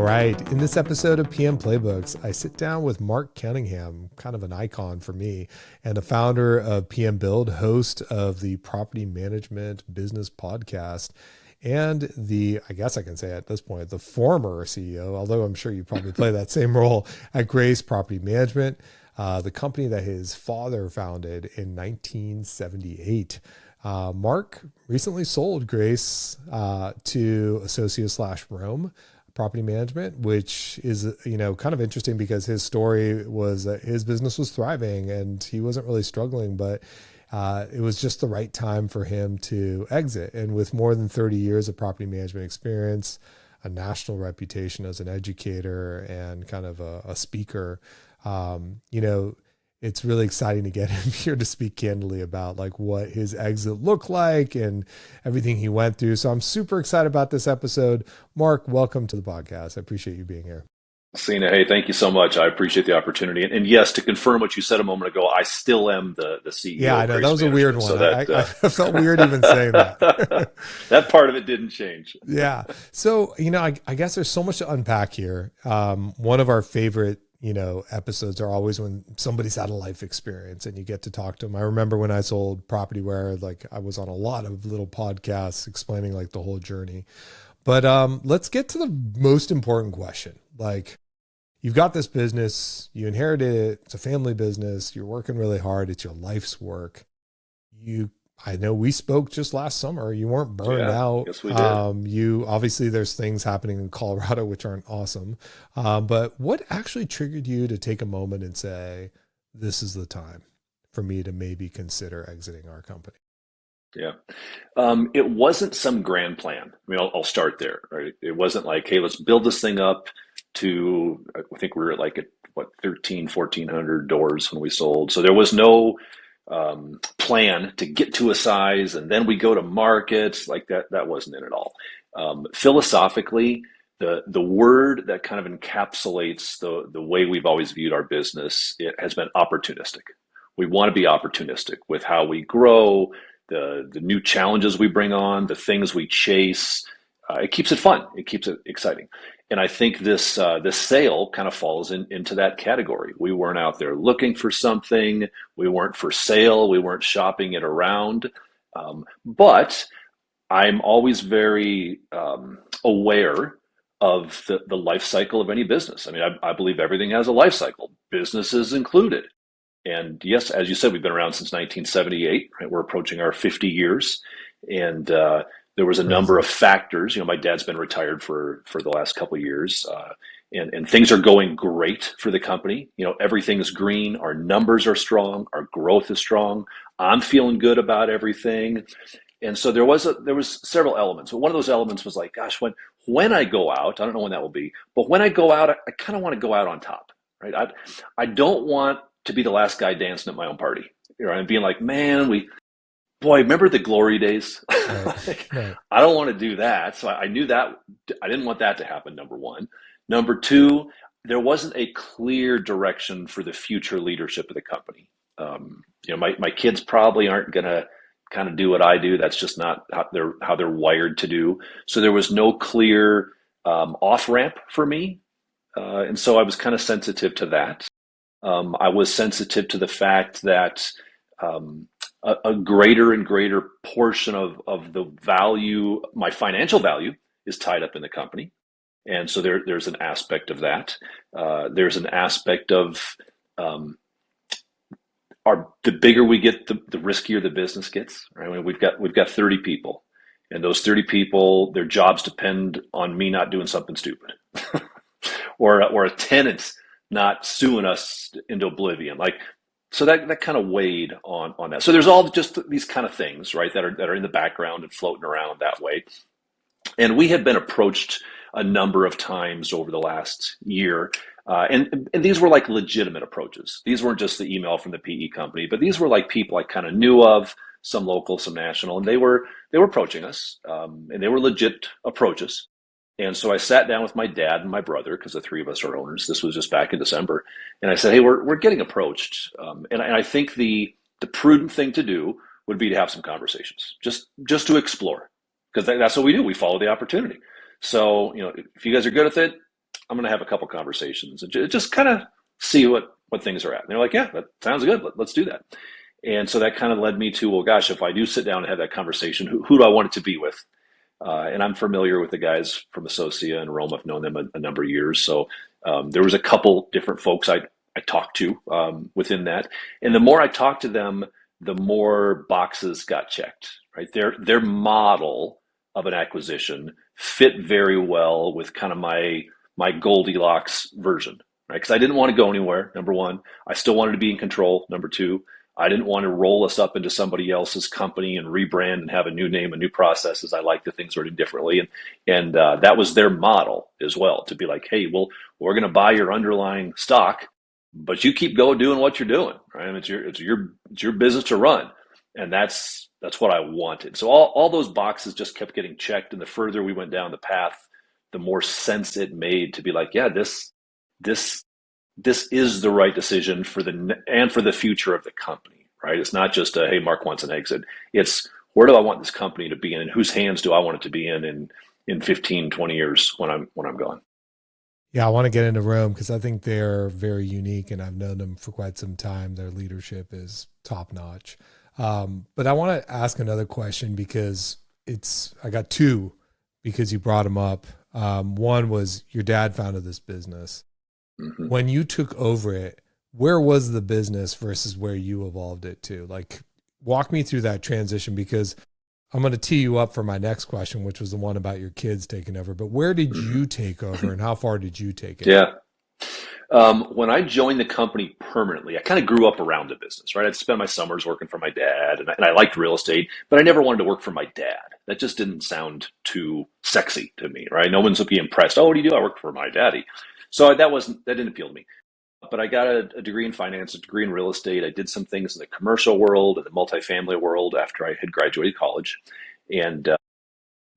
All right. In this episode of PM Playbooks, I sit down with Marc Cunningham, kind of an icon for me, and the founder of PM Build, host of the Property Management Business Podcast, and I guess I can say at this point, the former CEO, although I'm sure you probably play that same role at Grace Property Management, the company that his father founded in 1978. Marc recently sold Grace to Associates/Rome Property Management, which is, kind of interesting because his story was that his business was thriving and he wasn't really struggling, but it was just the right time for him to exit. And with more than 30 years of property management experience, a national reputation as an educator and kind of a speaker, it's really exciting to get him here to speak candidly about like what his exit looked like and everything he went through. So I'm super excited about this episode. Marc, welcome to the podcast. I appreciate you being here. Sina, hey, thank you so much. I appreciate the opportunity. And yes, to confirm what you said a moment ago, I still am the CEO. Yeah, I know. That was a weird one. So I felt weird even saying that. That part of it didn't change. Yeah. So, I guess there's so much to unpack here. One of our favorite episodes are always when somebody's had a life experience and you get to talk to them. I remember when I sold Propertyware, like I was on a lot of little podcasts explaining like the whole journey. But let's get to the most important question. Like, you've got this business, you inherited it, it's a family business, you're working really hard, it's your life's work. I know we spoke just last summer. You weren't burned out. Yes, we did. You obviously there's things happening in Colorado which aren't awesome. But what actually triggered you to take a moment and say, this is the time for me to maybe consider exiting our company? Yeah. It wasn't some grand plan. I mean, I'll start there, right? It wasn't like, hey, let's build this thing up to, I think we were at 1,400 doors when we sold. So there was no plan to get to a size and then we go to markets like that. That wasn't it at all. Philosophically, the word that kind of encapsulates the way we've always viewed our business, it has been opportunistic. We want to be opportunistic with how we grow, the new challenges we bring on, the things we chase. It keeps it fun. It keeps it exciting. And I think this sale kind of falls into that category. We weren't out there looking for something. We weren't for sale. We weren't shopping it around. But I'm always very aware of the life cycle of any business. I mean, I believe everything has a life cycle, businesses included. And yes, as you said, we've been around since 1978. Right? We're approaching our 50 years. And there was a number of factors. My dad's been retired for the last couple of years, and things are going great for the company. Everything is green. Our numbers are strong. Our growth is strong. I'm feeling good about everything. And so there was several elements. But one of those elements was like, gosh, when I go out, I don't know when that will be, but when I go out, I kind of want to go out on top, right? I don't want to be the last guy dancing at my own party, and being like, man, boy, remember the glory days? Right. I don't want to do that. So I knew that I didn't want that to happen, number one. Number two, there wasn't a clear direction for the future leadership of the company. My kids probably aren't going to kind of do what I do. That's just not how they're wired to do. So there was no clear off-ramp for me. And so I was kind of sensitive to that. I was sensitive to the fact that a greater and greater portion of the value, my financial value, is tied up in the company. And so there's an aspect of that. There's an aspect of the bigger we get, the riskier the business gets. Right? I mean, we've got 30 people, and those 30 people, their jobs depend on me not doing something stupid, or a tenant not suing us into oblivion. So that kind of weighed on that. So there's all just these kind of things, right, that are in the background and floating around that way. And we had been approached a number of times over the last year, and these were like legitimate approaches. These weren't just the email from the PE company, but these were like people I kind of knew of, some local, some national, and they were approaching us, and they were legit approaches. And so I sat down with my dad and my brother, because the three of us are owners. This was just back in December. And I said, hey, we're getting approached. And I think the prudent thing to do would be to have some conversations, just to explore, because that's what we do. We follow the opportunity. So, if you guys are good at it, I'm going to have a couple conversations and just kind of see what things are at. And they're like, yeah, that sounds good. Let's do that. And so that kind of led me to, well, gosh, if I do sit down and have that conversation, who do I want it to be with? And I'm familiar with the guys from Associa and Rome. I've known them a number of years. So there was a couple different folks I talked to within that. And the more I talked to them, the more boxes got checked, right? Their model of an acquisition fit very well with kind of my Goldilocks version, right? Because I didn't want to go anywhere, number one. I still wanted to be in control, number two. I didn't want to roll us up into somebody else's company and rebrand and have a new name and new processes. I like the things running differently. And that was their model as well, to be like, hey, well, we're going to buy your underlying stock, but you keep going doing what you're doing, right? And it's your business to run. And that's what I wanted. So all those boxes just kept getting checked. And the further we went down the path, the more sense it made to be like, yeah, this is the right decision for the future of the company, right? It's not just hey, Marc wants an exit. It's where do I want this company to be in, and whose hands do I want it to be in 15, 20 years when I'm gone. Yeah, I want to get into Rome because I think they're very unique, and I've known them for quite some time. Their leadership is top notch. But I want to ask another question because I got two because you brought them up. One was your dad founded this business. Mm-hmm. When you took over it, where was the business versus where you evolved it to? Like, walk me through that transition because I'm going to tee you up for my next question, which was the one about your kids taking over. But where did you take over and how far did you take it? Yeah. When I joined the company permanently, I kind of grew up around the business, right? I'd spend my summers working for my dad and I liked real estate, but I never wanted to work for my dad. That just didn't sound too sexy to me, right? No one's looking impressed. Oh, what do you do? I work for my daddy. So that didn't appeal to me. But I got a degree in finance, a degree in real estate. I did some things in the commercial world and the multifamily world after I had graduated college. And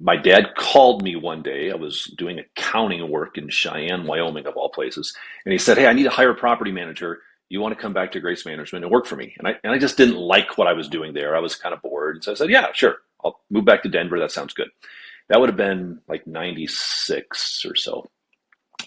my dad called me one day. I was doing accounting work in Cheyenne, Wyoming, of all places. And he said, hey, I need to hire a property manager. You want to come back to Grace Management and work for me? And I just didn't like what I was doing there. I was kind of bored. So I said, yeah, sure. I'll move back to Denver. That sounds good. That would have been like 96 or so.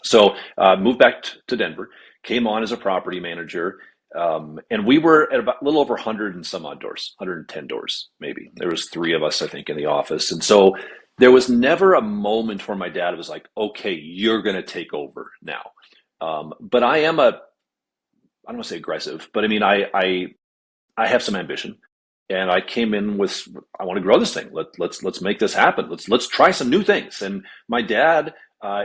So moved back to Denver, came on as a property manager, and we were at about a little over 100 and some odd doors, 110 doors maybe. There was 3 of us, I think, in the office. And so there was never a moment where my dad was like, okay, you're going to take over now. But I don't want to say aggressive, but I mean, I have some ambition. And I came in with, I want to grow this thing. Let's make this happen. Let's try some new things. And my dad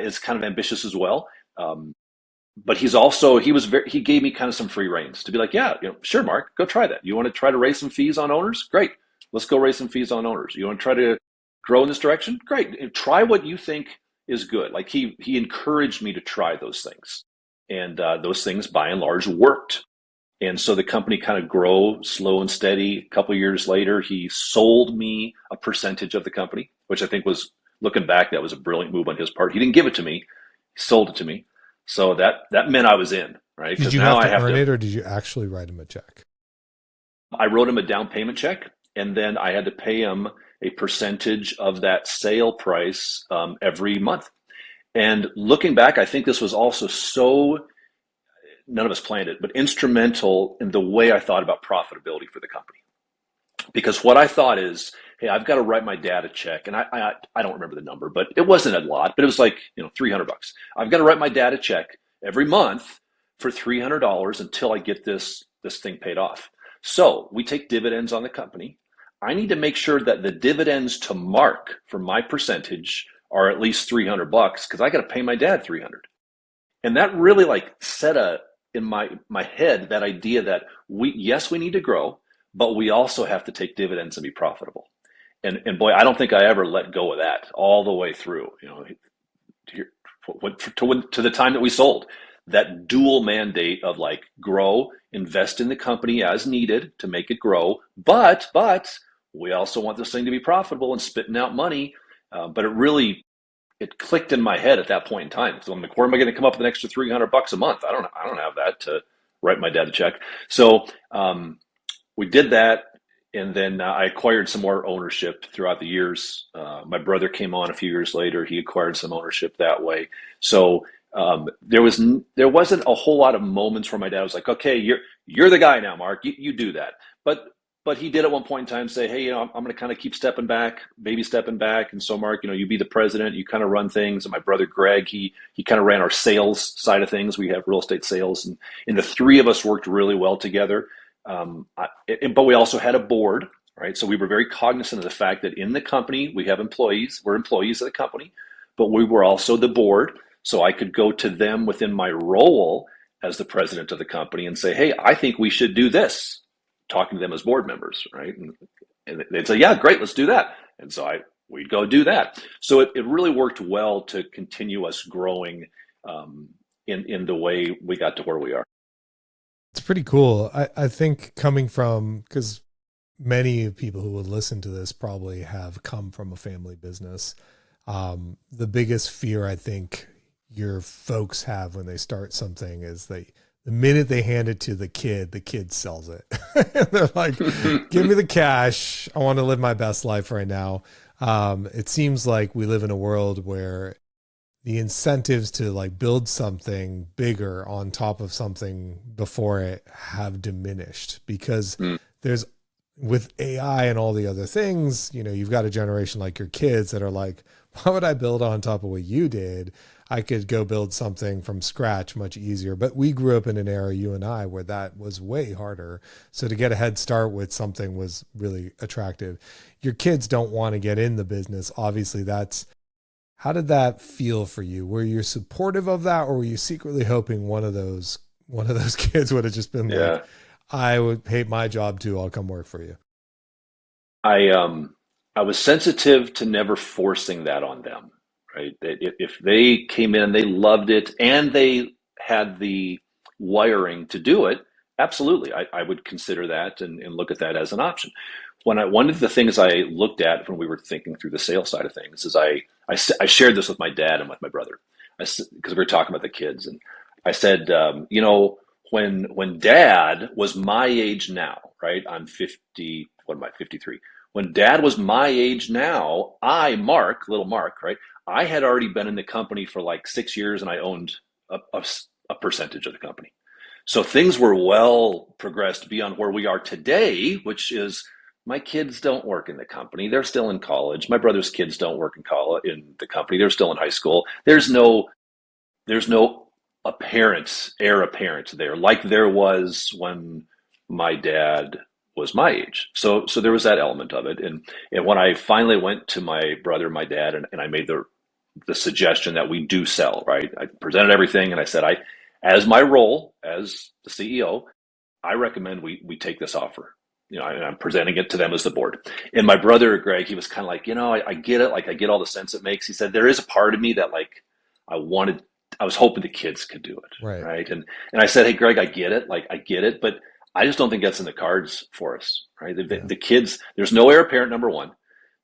is kind of ambitious as well. But he gave me kind of some free reins to be like, yeah, sure, Marc, go try that. You want to try to raise some fees on owners? Great. Let's go raise some fees on owners. You want to try to grow in this direction? Great. Try what you think is good. Like he encouraged me to try those things. And those things by and large worked. And so the company kind of grew slow and steady. A couple of years later, he sold me a percentage of the company, which I think was, looking back, that was a brilliant move on his part. He didn't give it to me. He sold it to me. So that meant I was in, right? Did you now have to earn it or did you actually write him a check? I wrote him a down payment check, and then I had to pay him a percentage of that sale price every month. And looking back, I think this was also none of us planned it, but instrumental in the way I thought about profitability for the company. Because what I thought is, hey, I've got to write my dad a check, and I don't remember the number, but it wasn't a lot, but it was like $300. I've got to write my dad a check every month for $300 until I get this thing paid off. So we take dividends on the company. I need to make sure that the dividends to Marc for my percentage are at least $300 because I got to pay my dad $300. And that really set in my head that idea that we need to grow, but we also have to take dividends and be profitable. And boy, I don't think I ever let go of that all the way through, to the time that we sold. That dual mandate of grow, invest in the company as needed to make it grow, but we also want this thing to be profitable and spitting out money. But it clicked in my head at that point in time. So I'm like, where am I going to come up with an extra $300 a month? I don't have that to write my dad a check. So we did that. And then I acquired some more ownership throughout the years. My brother came on a few years later. He acquired some ownership that way. So There wasn't a whole lot of moments where my dad was like, "Okay, you're the guy now, Mark. You do that." But he did at one point in time say, "Hey, I'm going to kind of keep stepping back, baby stepping back." And so, Mark, you be the president. You kind of run things. And my brother Greg, he kind of ran our sales side of things. We have real estate sales, and the three of us worked really well together. But we also had a board, right? So we were very cognizant of the fact that in the company we have employees. We're employees of the company, but we were also the board. So I could go to them within my role as the president of the company and say, "Hey, I think we should do this," talking to them as board members, right? And they'd say, "Yeah, great, let's do that." And so we'd go do that. So it really worked well to continue us growing in the way we got to where we are. It's pretty cool. I think coming from, because many people who would listen to this probably have come from a family business. The biggest fear I think your folks have when they start something is the minute they hand it to the kid sells it. They're like, "Give me the cash. I want to live my best life right now." It seems like we live in a world where the incentives to like build something bigger on top of something before it have diminished, because there's, with AI and all the other things, you've got a generation like your kids that are like, "Why would I build on top of what you did? I could go build something from scratch much easier." But we grew up in an era, you and I, where that was way harder. So to get a head start with something was really attractive. Your kids don't want to get in the business. Obviously, how did that feel for you? Were you supportive of that, or were you secretly hoping one of those kids would have just been Yeah. like, "I would hate my job too, I'll come work for you"? I was sensitive to never forcing that on them, right? If they came in, they loved it, and they had the wiring to do it, absolutely, I would consider that and look at that as an option. One of the things I looked at when we were thinking through the sales side of things is I shared this with my dad and with my brother, because we were talking about the kids, and I said, when Dad was my age now, right? I'm 50. What am I? 53. When Dad was my age now, Marc, little Marc, right? I had already been in the company for like 6 years, and I owned a percentage of the company. So things were well progressed beyond where we are today, which is my kids don't work in the company. They're still in college. My brother's kids don't work in the company. They're still in high school. There's no heir apparent there, like there was when my dad was my age. So there was that element of it. And when I finally went to my brother, my dad, and I made the suggestion that we do sell, right? I presented everything, and I said, as my role as the CEO, I recommend we take this offer. And I'm presenting it to them as the board. And my brother, Greg, he was kind of like, I get it. Like, I get all the sense it makes. He said, there is a part of me that, like, I was hoping the kids could do it. Right. Right. And I said, "Hey, Greg, I get it. Like, I get it, but I just don't think that's in the cards for us." Right. The kids, there's no heir apparent, number one.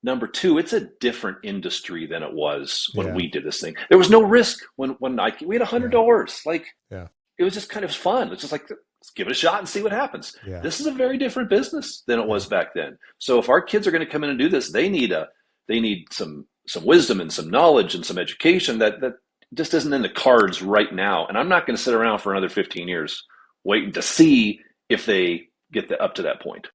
Number two, it's a different industry than it was when Yeah. we did this thing. There was no risk when we had Yeah. $100. Like, Yeah. it was just kind of fun. It's just like, let's give it a shot and see what happens. Yeah. This is a very different business than it was Yeah. back then. So if our kids are going to come in and do this, they need some wisdom and some knowledge and some education that just isn't in the cards right now. And I'm not going to sit around for another 15 years waiting to see if they get up to that point.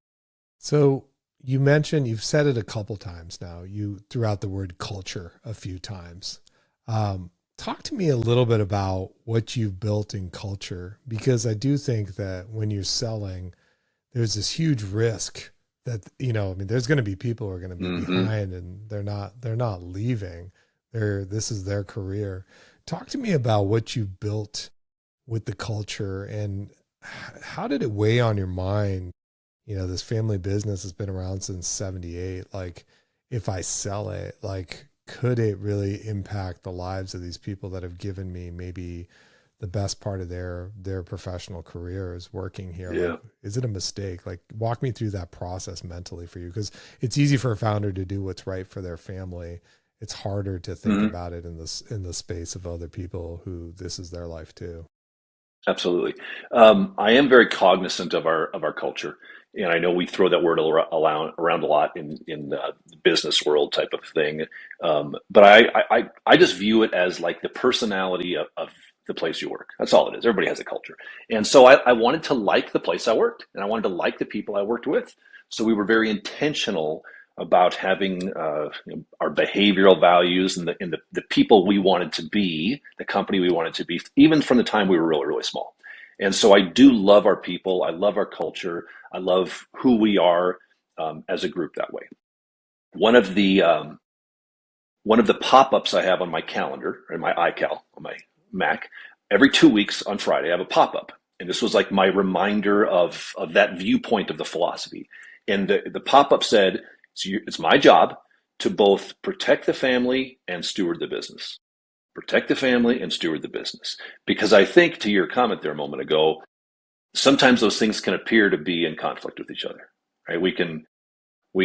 So you've said it a couple times now. You threw out the word culture a few times. Talk to me a little bit about what you've built in culture, because I do think that when you're selling, there's this huge risk that, there's going to be people who are going to be behind, and they're not leaving. This is their career. Talk to me about what you built with the culture, and how did it weigh on your mind? This family business has been around since 78. Like, if I sell it, like, could it really impact the lives of these people that have given me maybe the best part of their professional careers working here? Yeah. Like, is it a mistake? Like, walk me through that process mentally for you, because it's easy for a founder to do what's right for their family. It's harder to think about it in the space of other people who this is their life too. Absolutely. I am very cognizant of our culture, and I know we throw that word around a lot in the business world type of thing. But I just view it as like the personality of the place you work. That's all it is. Everybody has a culture, and so I wanted to like the place I worked, and I wanted to like the people I worked with. So we were very intentional about having our behavioral values and the people we wanted to be, the company we wanted to be, even from the time we were really, really small. And so I do love our people. I love our culture. I love who we are as a group that way. One of the one of the pop-ups I have on my calendar, or my iCal on my Mac, every 2 weeks on Friday, I have a pop-up. And this was like my reminder of that viewpoint of the philosophy. And the pop-up said, it's my job to both protect the family and steward the business. Protect the family and steward the business. Because I think, to your comment there a moment ago, sometimes those things can appear to be in conflict with each other, right? We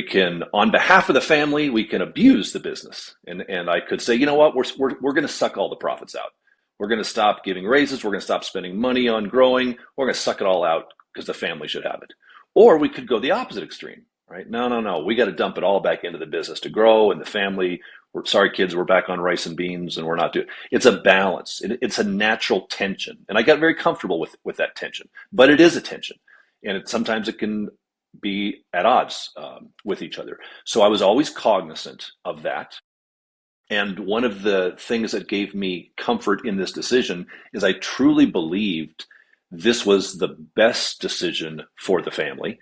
can, on behalf of the family, we can abuse the business. And I could say, you know what, we're going to suck all the profits out. We're going to stop giving raises. We're going to stop spending money on growing. We're going to suck it all out because the family should have it. Or we could go the opposite extreme, right? No, no, no. We got to dump it all back into the business to grow, and the family. We're sorry, kids. We're back on rice and beans, and we're not doing. It's a balance. It's a natural tension, and I got very comfortable with that tension. But it is a tension, and sometimes it can be at odds with each other. So I was always cognizant of that. And one of the things that gave me comfort in this decision is I truly believed this was the best decision for the family,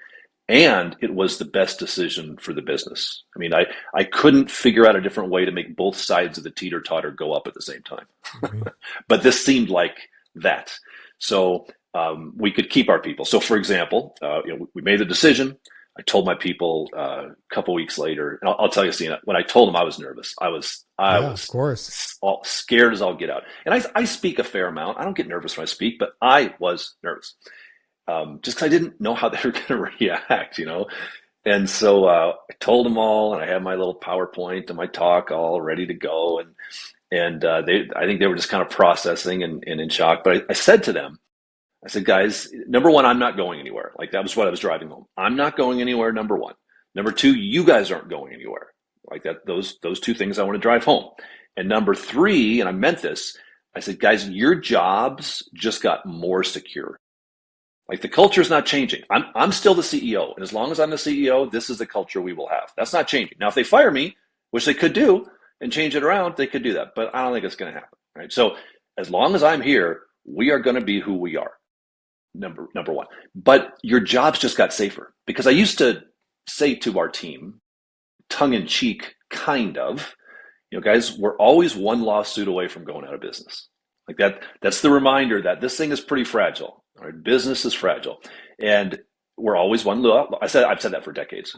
and it was the best decision for the business. I mean, I couldn't figure out a different way to make both sides of the teeter totter go up at the same time. Mm-hmm. But this seemed like that. So we could keep our people. So, for example, we made the decision. I told my people a couple weeks later, and I'll tell you, Sina, when I told them I was nervous, I Yeah, of was course. all scared as all get out. And I speak a fair amount. I don't get nervous when I speak, but I was nervous just because I didn't know how they were going to react. And so I told them all, and I had my little PowerPoint and my talk all ready to go, and I think they were just kind of processing and in shock. But I said to them, I said, guys, number one, I'm not going anywhere. Like that was what I was driving home. I'm not going anywhere. Number one. Number two, you guys aren't going anywhere. Like that, those two things I want to drive home. And number three, and I meant this, I said, guys, your jobs just got more secure. Like the culture is not changing. I'm still the CEO, and as long as I'm the CEO, this is the culture we will have. That's not changing. Now, if they fire me, which they could do, and change it around, they could do that. But I don't think it's going to happen. Right. So as long as I'm here, we are going to be who we are. Number one. But your jobs just got safer because I used to say to our team, tongue in cheek, kind of, guys, we're always one lawsuit away from going out of business. Like that, that's the reminder that this thing is pretty fragile. All right, business is fragile, and we're always one. I've said that for decades.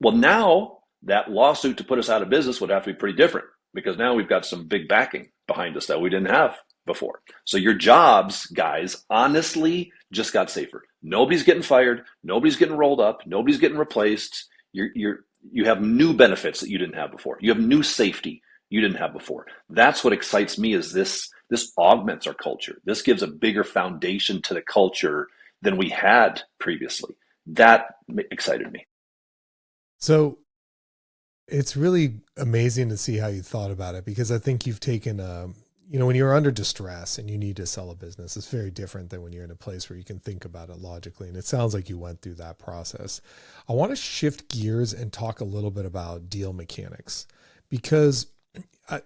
Well, now that lawsuit to put us out of business would have to be pretty different because now we've got some big backing behind us that we didn't have before. So your jobs, guys, honestly, just got safer. Nobody's getting fired. Nobody's getting rolled up. Nobody's getting replaced. You have new benefits that you didn't have before. You have new safety you didn't have before. That's what excites me is this augments our culture. This gives a bigger foundation to the culture than we had previously. That excited me. So it's really amazing to see how you thought about it because I think you've taken when you're under distress and you need to sell a business, it's very different than when you're in a place where you can think about it logically. And it sounds like you went through that process. I want to shift gears and talk a little bit about deal mechanics because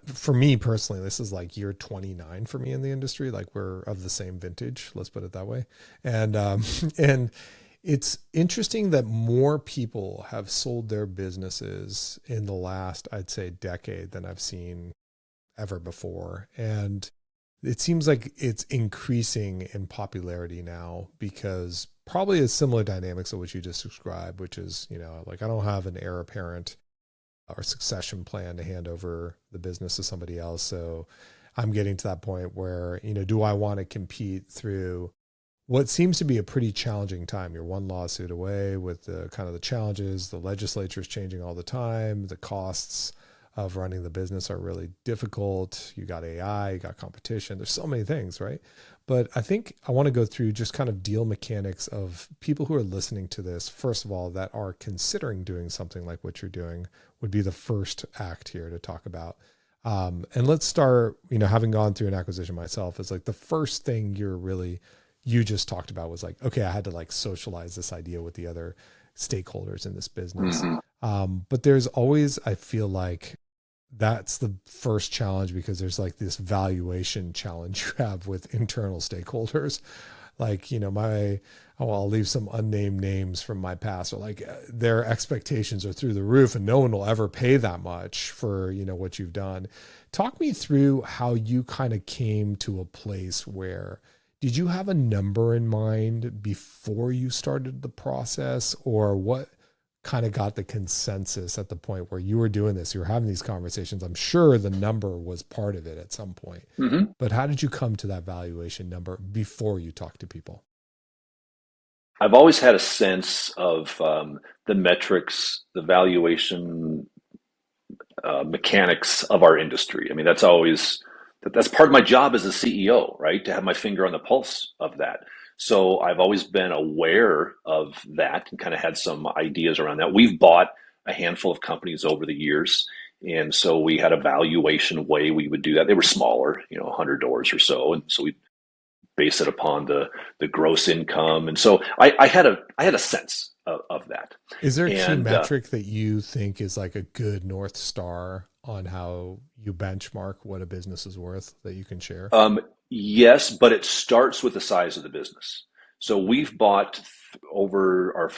for me personally, this is like year 29 for me in the industry. Like we're of the same vintage, let's put it that way. And it's interesting that more people have sold their businesses in the last, I'd say, decade than I've seen ever before. And it seems like it's increasing in popularity now because probably a similar dynamics of what you just described, which is, like I don't have an heir apparent or succession plan to hand over the business to somebody else. So I'm getting to that point where, do I want to compete through what seems to be a pretty challenging time? You're one lawsuit away with the kind of the challenges, the legislature is changing all the time, the costs of running the business are really difficult. You got AI, you got competition. There's so many things, right? But I think I want to go through just kind of deal mechanics of people who are listening to this, first of all, that are considering doing something like what you're doing would be the first act here to talk about. And let's start, having gone through an acquisition myself, is like the first thing you just talked about was like, okay, I had to like socialize this idea with the other stakeholders in this business. Mm-hmm. But there's always, I feel like that's the first challenge because there's like this valuation challenge you have with internal stakeholders. Like, I'll leave some unnamed names from my past, or like their expectations are through the roof and no one will ever pay that much for, what you've done. Talk me through how you kind of came to a place where, did you have a number in mind before you started the process, or what kind of got the consensus at the point where you were doing this, you were having these conversations? I'm sure the number was part of it at some point, Mm-hmm. but how did you come to that valuation number before you talked to people? I've always had a sense of the metrics, the valuation mechanics of our industry. I mean, that's part of my job as a CEO, right? To have my finger on the pulse of that. So I've always been aware of that and kind of had some ideas around that. We've bought a handful of companies over the years. And so we had a valuation way we would do that. They were smaller, 100 doors or so. And so we base it upon the gross income. And so I had a sense of that. Is there a key And metric that you think is like a good North Star on how you benchmark what a business is worth that you can share? Yes, but it starts with the size of the business. So we've bought over our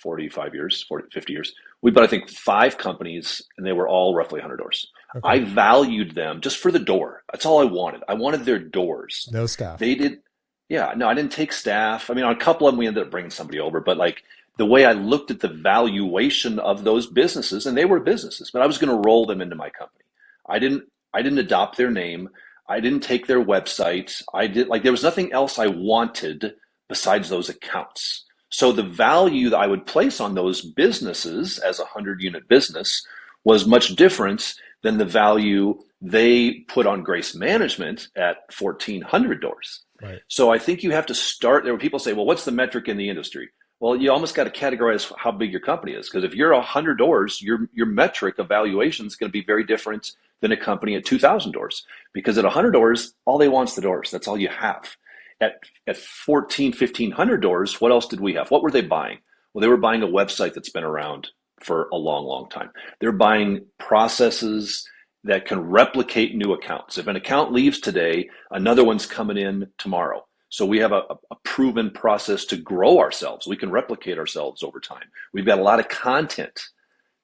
45 years, 40, 50 years, we bought, I think, 5 companies, and they were all roughly 100 doors. Okay. I valued them just for the door. That's all I wanted. I wanted their doors. No staff. They did, yeah, no, I didn't take staff. I mean, on a couple of them, we ended up bringing somebody over, but like the way I looked at the valuation of those businesses, and they were businesses, but I was going to roll them into my company. I didn't, I didn't adopt their name. I didn't take their website. There was nothing else I wanted besides those accounts. So the value that I would place on those businesses as a 100-unit business was much different than the value they put on Grace Management at 1,400 doors. Right. So I think you have to start there. When people say, well, what's the metric in the industry? Well, you almost got to categorize how big your company is, because if you're 100 doors, your metric of valuation is going to be very different than a company at 2,000 doors. Because at 100 doors, all they want is the doors. That's all you have. At 14, 1,500 doors, what else did we have? What were they buying? Well, they were buying a website that's been around for a long, long time. They're buying processes that can replicate new accounts. If an account leaves today, another one's coming in tomorrow. So we have a proven process to grow ourselves. We can replicate ourselves over time. We've got a lot of content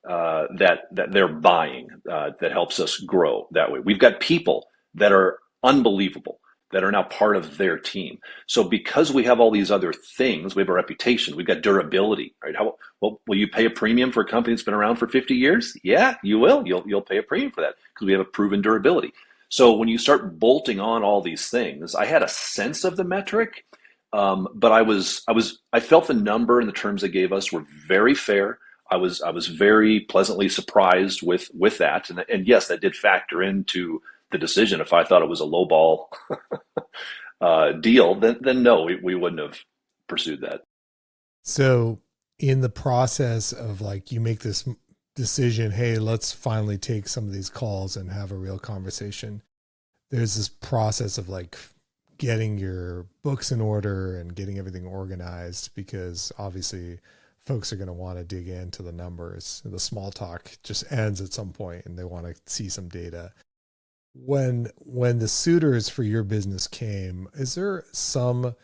that they're buying that helps us grow that way. We've got people that are unbelievable that are now part of their team. So because we have all these other things, we have a reputation, we've got durability, right? Well, will you pay a premium for a company that's been around for 50 years? Yeah, you will. You'll pay a premium for that because we have a proven durability. So when you start bolting on all these things, I had a sense of the metric, but I felt the number and the terms they gave us were very fair. I was very pleasantly surprised with that, and yes, that did factor into the decision. If I thought it was a lowball deal, then no, we wouldn't have pursued that. So in the process of like, you make this decision, hey, let's finally take some of these calls and have a real conversation. There's this process of like getting your books in order and getting everything organized, because obviously folks are going to want to dig into the numbers. The small talk just ends at some point and they want to see some data. When the suitors for your business came, is there some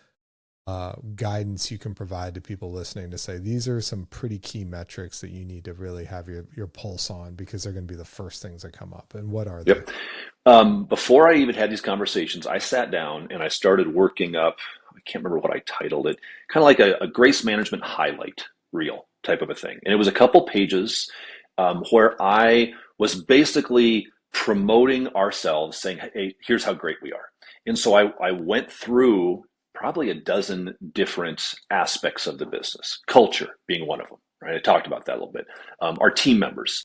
guidance you can provide to people listening to say, these are some pretty key metrics that you need to really have your pulse on, because they're going to be the first things that come up? And what are they? Yep. Before I even had these conversations, I sat down and I started working up, I can't remember what I titled it, kind of like a Grace Management highlight reel type of a thing. And it was a couple pages where I was basically promoting ourselves, saying, hey, here's how great we are. And so I went through probably a dozen different aspects of the business, culture being one of them, right? I talked about that a little bit. Our team members,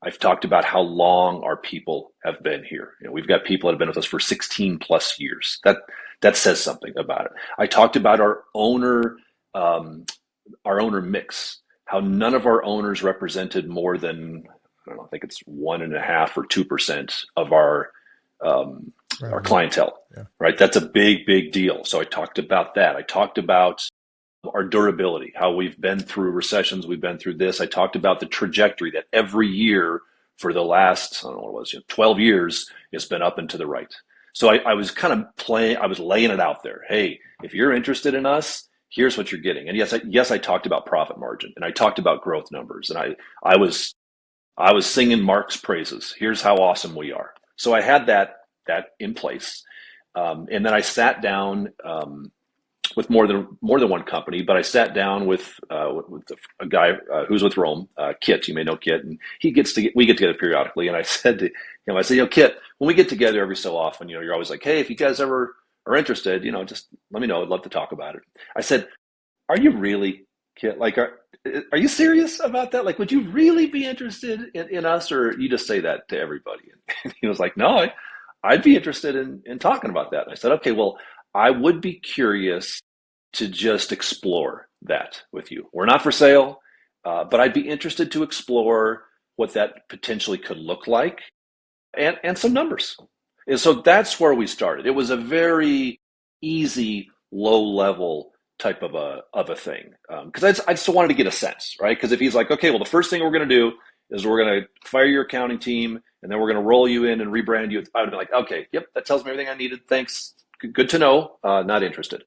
I've talked about how long our people have been here. We've got people that have been with us for 16 plus years. That says something about it. I talked about um, our owner mix, how none of our owners represented more than, I don't know, I think it's 1.5 or 2% of our Revenue. clientele, Yeah. right? That's a big, big deal. So I talked about that. I talked about our durability, how we've been through recessions, we've been through this. I talked about the trajectory that every year for the last, I don't know what it was, 12 years, it's been up and to the right. So I was kind of I was laying it out there. Hey, if you're interested in us, here's what you're getting. And yes, I talked about profit margin, and I talked about growth numbers, and I was I was singing Marc's praises. Here's how awesome we are. So I had that in place, and then I sat down with more than one company, but I sat down with a guy who's with Rome, Kit. You may know Kit, and we get together periodically. And I said to him, I said, Kit, when we get together every so often, you're always like, hey, if you guys ever are interested, just let me know. I'd love to talk about it. I said, are you really, Kit? Like, are you serious about that? Like, would you really be interested in us, or you just say that to everybody? And he was like, no, I'd be interested in talking about that. And I said, okay, well, I would be curious to just explore that with you. We're not for sale, but I'd be interested to explore what that potentially could look like and some numbers. And so that's where we started. It was a very easy, low level type of a thing because I just wanted to get a sense, right? Because if he's like, okay, well, the first thing we're going to do is we're going to fire your accounting team and then we're going to roll you in and rebrand you. I would be like, okay, yep, that tells me everything I needed. Thanks. Good to know. Not interested.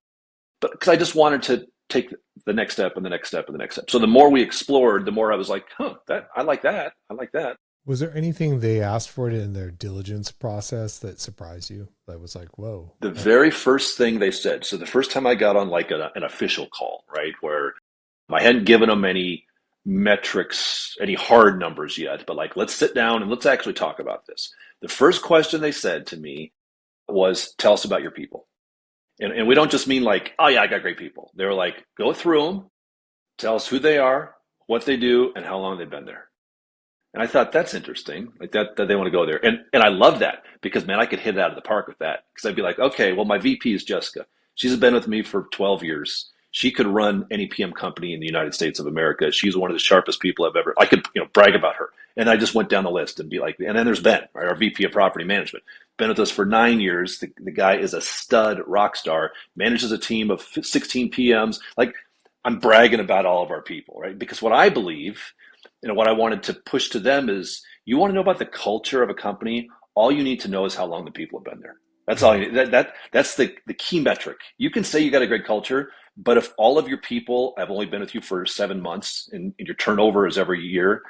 But because I just wanted to take the next step and the next step and the next step. So the more we explored, the more I was like, that I like that. I like that. Was there anything they asked for it in their diligence process that surprised you? That was like, whoa. The very first thing they said, so the first time I got on like an official call, right, where I hadn't given them any metrics, any hard numbers yet, but like, let's sit down and let's actually talk about this. The first question they said to me was, tell us about your people. And we don't just mean like, oh yeah, I got great people. They were like, go through them, tell us who they are, what they do, and how long they've been there. And I thought that's interesting, like that they want to go there. And I love that because man, I could hit it out of the park with that. Because I'd be like, okay, well, my VP is Jessica. She's been with me for 12 years. She could run any PM company in the United States of America. She's one of the sharpest people I've ever. I could brag about her. And I just went down the list and be like, and then there's Ben, right, our VP of Property Management. Been with us for 9 years. The guy is a stud rock star. Manages a team of 16 PMs. Like I'm bragging about all of our people, right? Because what I believe, what I wanted to push to them is, you want to know about the culture of a company. All you need to know is how long the people have been there. That's all you need. That's the key metric. You can say you got a great culture, but if all of your people have only been with you for 7 months and your turnover is every year,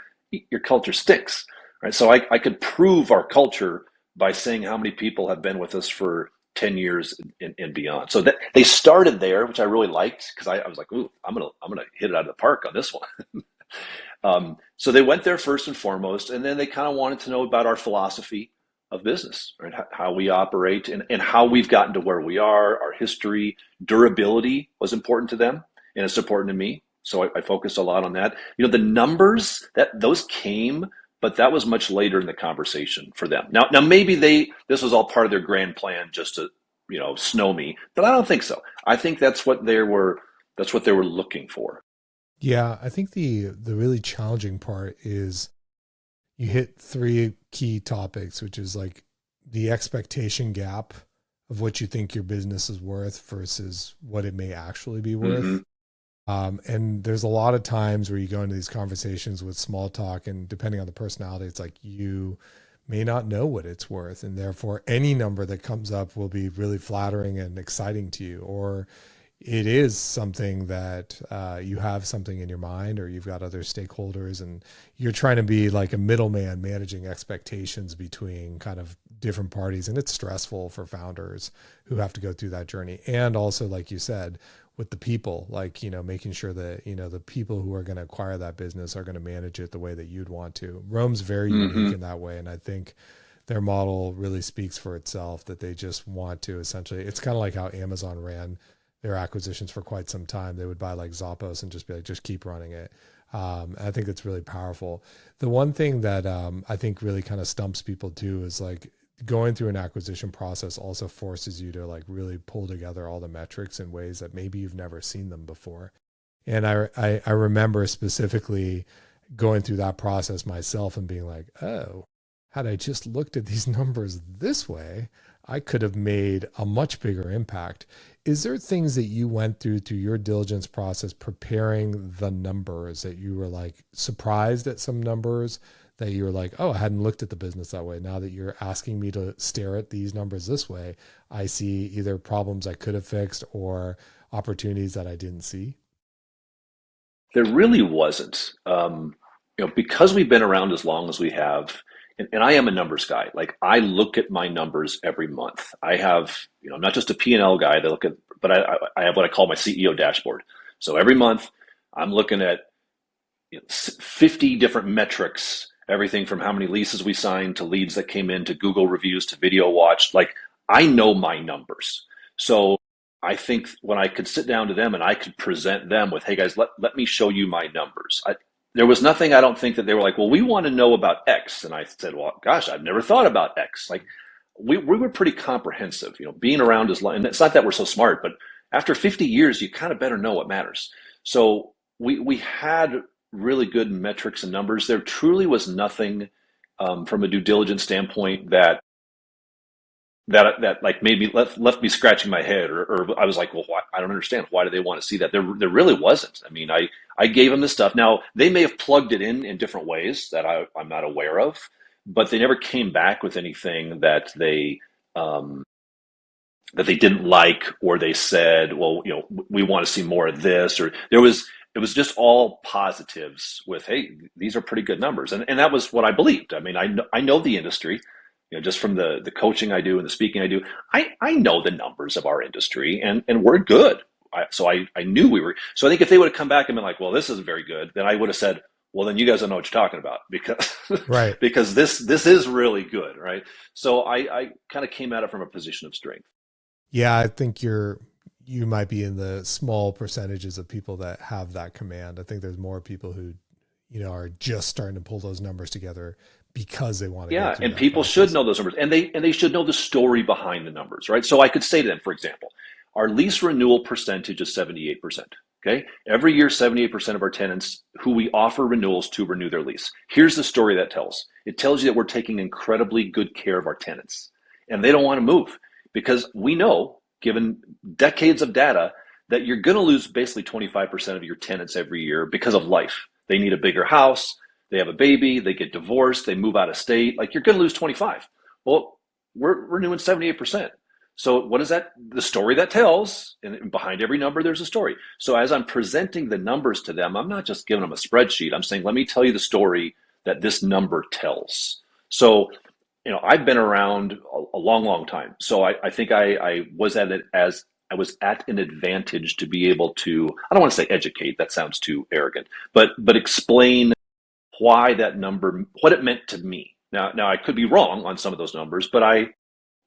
your culture stinks, right? So I could prove our culture by saying how many people have been with us for 10 years and beyond. So that they started there, which I really liked because I was like, ooh, I'm gonna hit it out of the park on this one. So they went there first and foremost, and then they kind of wanted to know about our philosophy of business, right? How we operate and how we've gotten to where we are, our history. Durability was important to them, and it's important to me. So I focused a lot on that. The numbers those came, but that was much later in the conversation for them. Now maybe this was all part of their grand plan just to snow me, but I don't think so. I think that's what they were looking for. Yeah, I think the really challenging part is you hit three key topics, which is like the expectation gap of what you think your business is worth versus what it may actually be worth. Mm-hmm. And there's a lot of times where you go into these conversations with small talk, and depending on the personality, it's like you may not know what it's worth. And therefore any number that comes up will be really flattering and exciting to you, or it is something that you have something in your mind, or you've got other stakeholders and you're trying to be like a middleman managing expectations between kind of different parties. And it's stressful for founders who have to go through that journey. And also, like you said, with the people, like, making sure that, the people who are going to acquire that business are going to manage it the way that you'd want to. Rome's very unique in that way. And I think their model really speaks for itself, that they just want to essentially, it's kind of like how Amazon ran their acquisitions for quite some time. They would buy like Zappos and just be like, just keep running it. I think it's really powerful. The one thing that I think really kind of stumps people too is like going through an acquisition process also forces you to like really pull together all the metrics in ways that maybe you've never seen them before. And I remember specifically going through that process myself and being like, oh, had I just looked at these numbers this way, I could have made a much bigger impact. Is there things that you went through your diligence process preparing the numbers that you were like surprised at some numbers that you were like, oh, I hadn't looked at the business that way. Now that you're asking me to stare at these numbers this way, I see either problems I could have fixed or opportunities that I didn't see? There really wasn't. Because we've been around as long as we have, and I am a numbers guy. Like I look at my numbers every month. I have, I'm not just a P&L guy that look at, but I have what I call my CEO dashboard. So every month I'm looking at 50 different metrics, everything from how many leases we signed to leads that came in to Google reviews to video watched. Like I know my numbers. So I think when I could sit down to them and I could present them with, hey guys, let me show you my numbers. There was nothing, I don't think that they were like, well, we want to know about X. And I said, well, gosh, I've never thought about X. Like we were pretty comprehensive, being around as long, and it's not that we're so smart, but after 50 years, you kind of better know what matters. So we had really good metrics and numbers. There truly was nothing from a due diligence standpoint that like made me left me scratching my head, or I was like, well, why? I don't understand. Why do they want to see that? There really wasn't. I mean, I gave them this stuff. Now they may have plugged it in different ways that I'm not aware of, but they never came back with anything that they didn't like, or they said, well, we want to see more of this, or it was just all positives with, hey, these are pretty good numbers. And that was what I believed. I mean, I know the industry, just from the coaching I do and the speaking I do, I know the numbers of our industry, and we're good. So I knew we were. So I think if they would have come back and been like, well, this isn't very good, then I would have said, well, then you guys don't know what you're talking about, because Right. because this is really good, right? So I kind of came at it from a position of strength. Yeah, I think you might be in the small percentages of people that have that command. I think there's more people who, are just starting to pull those numbers together because they want to go Yeah, through and that people should process. know those numbers, and they should know the story behind the numbers, right? So I could say to them, for example, our lease renewal percentage is 78%. Okay, every year 78% of our tenants who we offer renewals to renew their lease. Here's the story that tells. It tells you that we're taking incredibly good care of our tenants, and they don't want to move because we know, given decades of data, that you're going to lose basically 25% of your tenants every year because of life. They need a bigger house, they have a baby, they get divorced, they move out of state. Like you're going to lose 25. Well, we're renewing 78%. So what is that? The story that tells, and behind every number, there's a story. So as I'm presenting the numbers to them, I'm not just giving them a spreadsheet. I'm saying, let me tell you the story that this number tells. So, I've been around a long, long time. So I think I was at it as I was at an advantage to be able to, I don't want to say educate, that sounds too arrogant, but explain why that number, what it meant to me. Now I could be wrong on some of those numbers, but I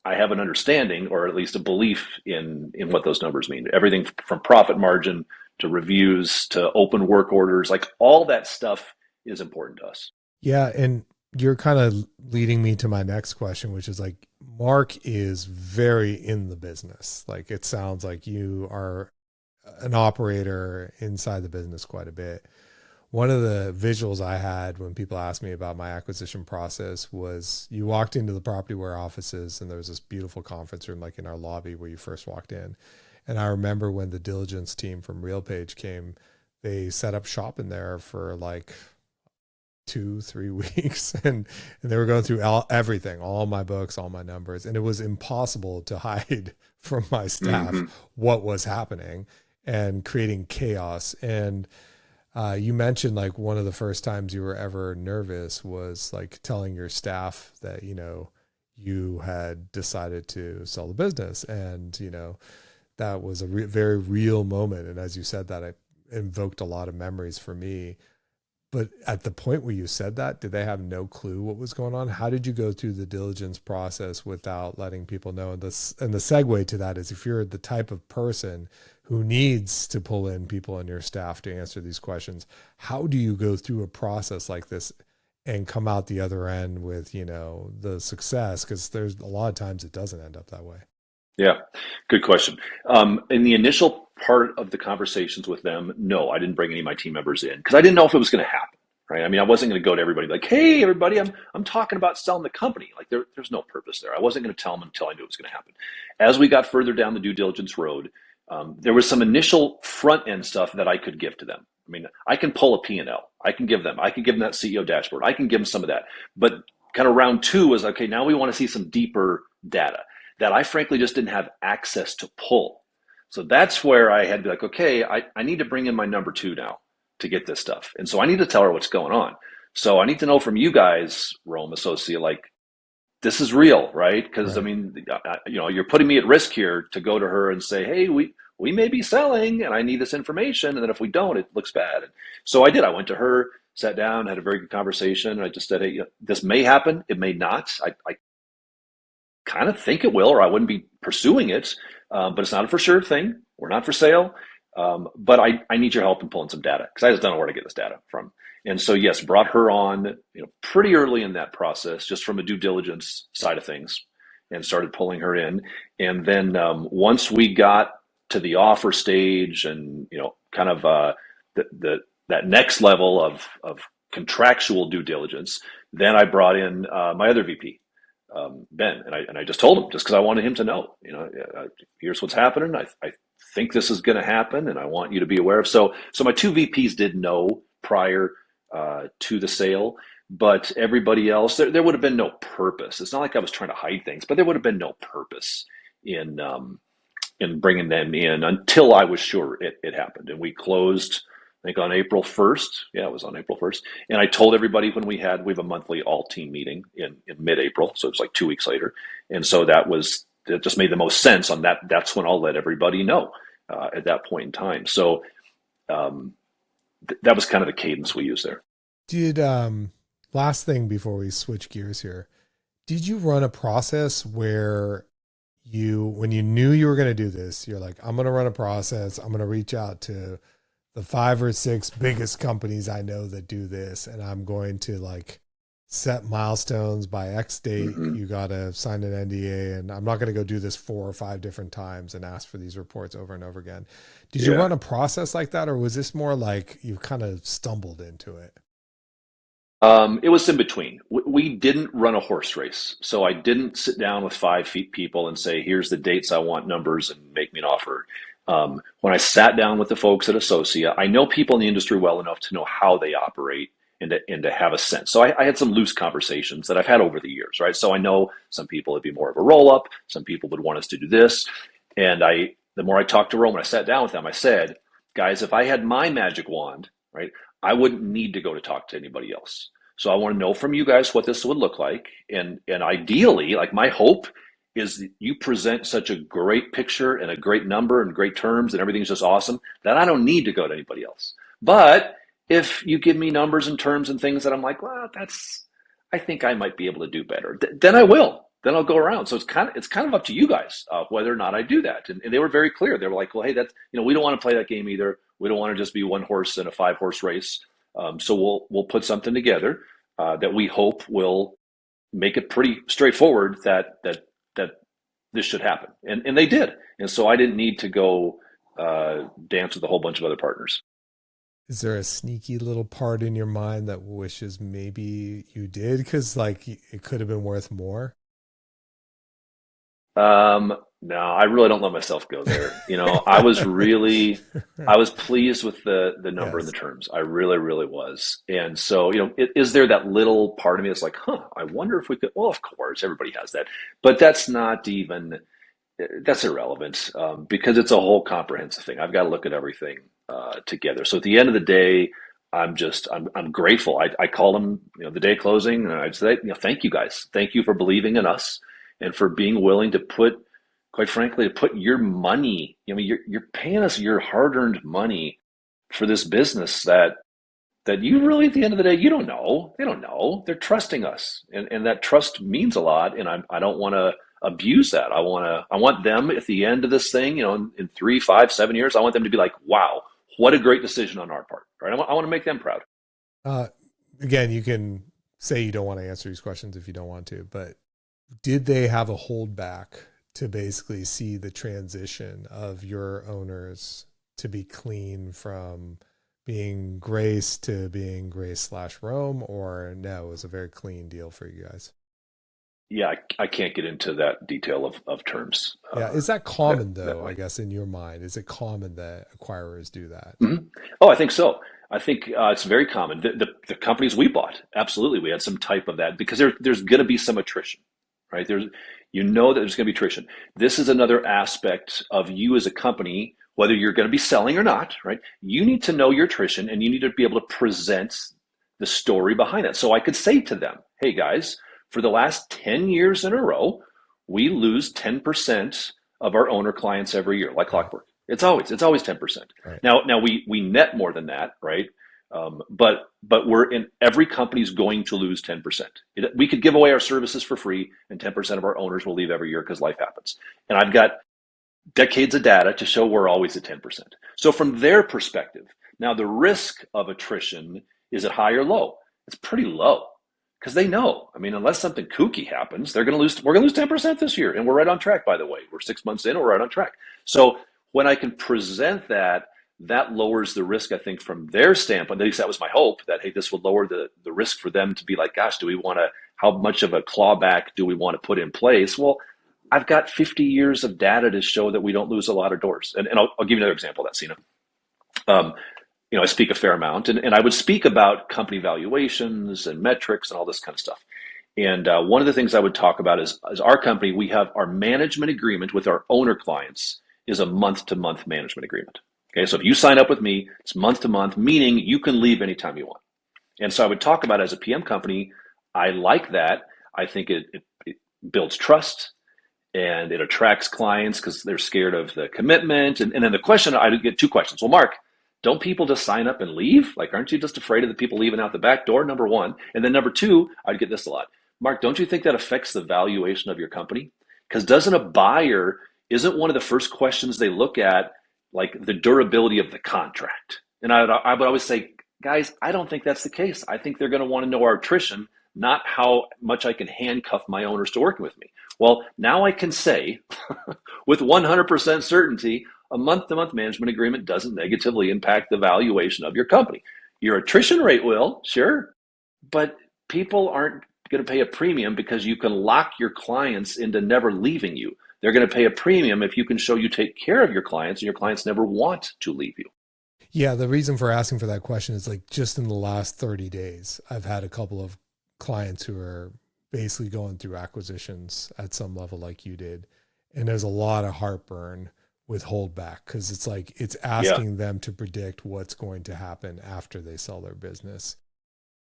have an understanding, or at least a belief in what those numbers mean. Everything from profit margin to reviews to open work orders, like all that stuff is important to us. Yeah, and you're kind of leading me to my next question, which is like Marc is very in the business. Like it sounds like you are an operator inside the business quite a bit. One of the visuals I had when people asked me about my acquisition process was you walked into the propertyware offices and there was this beautiful conference room like in our lobby where you first walked in. And I remember when the diligence team from RealPage came, they set up shop in there for like 2 3 weeks and they were going through everything, all my books, all my numbers, and it was impossible to hide from my staff Mm-hmm. what was happening and creating chaos. And you mentioned like one of the first times you were ever nervous was like telling your staff that you had decided to sell the business, and that was a very real moment. And as you said that, it invoked a lot of memories for me. But at the point where you said that, did they have no clue what was going on? How did you go through the diligence process without letting people know? And the segue to that is if you're the type of person who needs to pull in people in your staff to answer these questions. How do you go through a process like this and come out the other end with, the success? Because there's a lot of times it doesn't end up that way. Yeah, good question. In the initial part of the conversations with them, no, I didn't bring any of my team members in because I didn't know if it was going to happen. Right? I mean, I wasn't going to go to everybody like, "Hey, everybody, I'm talking about selling the company." Like, there's no purpose there. I wasn't going to tell them until I knew it was going to happen. As we got further down the due diligence road, there was some initial front end stuff that I could give to them. I mean, I can pull a P&L. I can give them that CEO dashboard. I can give them some of that. But kind of round two was, okay, now we want to see some deeper data that I frankly just didn't have access to pull. So that's where I had to be like, okay, I need to bring in my number two now to get this stuff. And so I need to tell her what's going on. So I need to know from you guys, Rome Associate, like, this is real, right? Because I Right. mean, you're putting me at risk here to go to her and say, hey, we may be selling and I need this information. And then if we don't, it looks bad. And so I did. I went to her, sat down, had a very good conversation. And I just said, hey, this may happen. It may not. I kind of think it will, or I wouldn't be pursuing it. But it's not a for sure thing. We're not for sale. But I need your help in pulling some data because I just don't know where to get this data from. And so, yes, brought her on, pretty early in that process, just from a due diligence side of things, and started pulling her in. And then once we got to the offer stage, and kind of that next level of contractual due diligence, then I brought in my other VP, Ben, and I just told him, just because I wanted him to know, here's what's happening. I think this is going to happen, and I want you to be aware of. So my two VPs did know prior to the sale, but everybody else, there would have been no purpose. It's not like I was trying to hide things, but there would have been no purpose in bringing them in until I was sure it happened. And we closed, I think, on April 1st. Yeah, it was on April 1st. And I told everybody when we have a monthly all team meeting in mid-April. So it was like 2 weeks later. And so it just made the most sense on that. That's when I'll let everybody know at that point in time. So that was kind of the cadence we used there. Did, last thing before we switch gears here, did you run a process where when you knew you were going to do this, you're like, I'm going to run a process. I'm going to reach out to the 5 or 6 biggest companies I know that do this. And I'm going to like set milestones by X date. Mm-hmm. You got to sign an NDA, and I'm not going to go do this 4 or 5 different times and ask for these reports over and over again. Did you run a process like that? Or was this more like you kind of stumbled into it? It was in between. We didn't run a horse race. So I didn't sit down with 5 people and say, here's the dates I want numbers and make me an offer. When I sat down with the folks at Associa, I know people in the industry well enough to know how they operate and to have a sense. So I had some loose conversations that I've had over the years, right? So I know some people would be more of a roll up. Some people would want us to do this. And the more I talked to Rome, when I sat down with them, I said, guys, if I had my magic wand, right, I wouldn't need to go to talk to anybody else. So I want to know from you guys what this would look like. And ideally, like, my hope is that you present such a great picture and a great number and great terms and everything's just awesome that I don't need to go to anybody else. But if you give me numbers and terms and things that I'm like, well, I think I might be able to do better, then I will. Then I'll go around. So it's kind of up to you guys whether or not I do that. And they were very clear. They were like, well, hey, we don't want to play that game either. We don't want to just be one horse in a 5-horse race. So we'll put something together that we hope will make it pretty straightforward that this should happen. And they did. And so I didn't need to go dance with a whole bunch of other partners. Is there a sneaky little part in your mind that wishes maybe you did? Because like it could have been worth more. No, I really don't let myself go there. I was I was pleased with the number and the Yes. terms. I really, really was. And so, is there that little part of me that's like, I wonder if we could, well, of course, everybody has that, but that's irrelevant, because it's a whole comprehensive thing. I've got to look at everything, together. So at the end of the day, I'm grateful. I call them, the day closing, and I'd say, thank you guys. Thank you for believing in us and for being willing to quite frankly, to put your money. You're paying us your hard-earned money for this business that you really, at the end of the day, they don't know. They're trusting us, and that trust means a lot. And I don't want to abuse that. I want them at the end of this thing, in 3, 5, 7 years, I want them to be like, wow, what a great decision on our part, right? I want to make them proud. Uh, Again, you can say you don't want to answer these questions if you don't want to, but did they have a holdback to basically see the transition of your owners to be clean from being Grace to being Grace/Rome, or no, it was a very clean deal for you guys? Yeah, I can't get into that detail of terms Yeah. Is that common that though, I way. guess, in your mind? Is it common that acquirers do that? Hmm. Oh, I think so. I think it's very common. The companies we bought, absolutely, we had some type of that because there's going to be some attrition, right? That there's going to be attrition. This is another aspect of you as a company, whether you're going to be selling or not, right? You need to know your attrition and you need to be able to present the story behind that. So I could say to them, hey guys, for the last 10 years in a row, we lose 10% of our owner clients every year, like Right. clockwork. It's always 10%. Right. Now we net more than that, right? But we're in every company's going to lose 10%. We could give away our services for free, and 10% of our owners will leave every year because life happens. And I've got decades of data to show we're always at 10%. So from their perspective, now the risk of attrition, is it high or low? It's pretty low because they know. I mean, unless something kooky happens, we're going to lose 10% this year. And we're right on track, by the way. We're 6 months in, we're right on track. So when I can present that, that lowers the risk, I think, from their standpoint. At least that was my hope, that, hey, this would lower the risk for them to be like, gosh, how much of a clawback do we want to put in place? Well, I've got 50 years of data to show that we don't lose a lot of doors. And I'll give you another example of that, Sina. Um, I speak a fair amount, and I would speak about company valuations and metrics and all this kind of stuff. And one of the things I would talk about is our company, we have our management agreement with our owner clients is a month-to-month management agreement. Okay, so if you sign up with me, it's month-to-month, meaning you can leave anytime you want. And so I would talk about, as a PM company, I like that. I think it builds trust and it attracts clients because they're scared of the commitment. And then the question, I get two questions. Well, Marc, don't people just sign up and leave? Like, aren't you just afraid of the people leaving out the back door? Number one. And then number two, I'd get this a lot. Marc, don't you think that affects the valuation of your company? Because isn't one of the first questions they look at, like, the durability of the contract? And I would always say, guys, I don't think that's the case. I think they're going to want to know our attrition, not how much I can handcuff my owners to working with me. Well, now I can say with 100% certainty, a month-to-month management agreement doesn't negatively impact the valuation of your company. Your attrition rate will, sure, but people aren't going to pay a premium because you can lock your clients into never leaving you. They're going to pay a premium if you can show you take care of your clients and your clients never want to leave you. Yeah, the reason for asking for that question is, like, just in the last 30 days, I've had a couple of clients who are basically going through acquisitions at some level like you did. And there's a lot of heartburn with holdback because it's like it's Yeah. asking them to predict what's going to happen after they sell their business.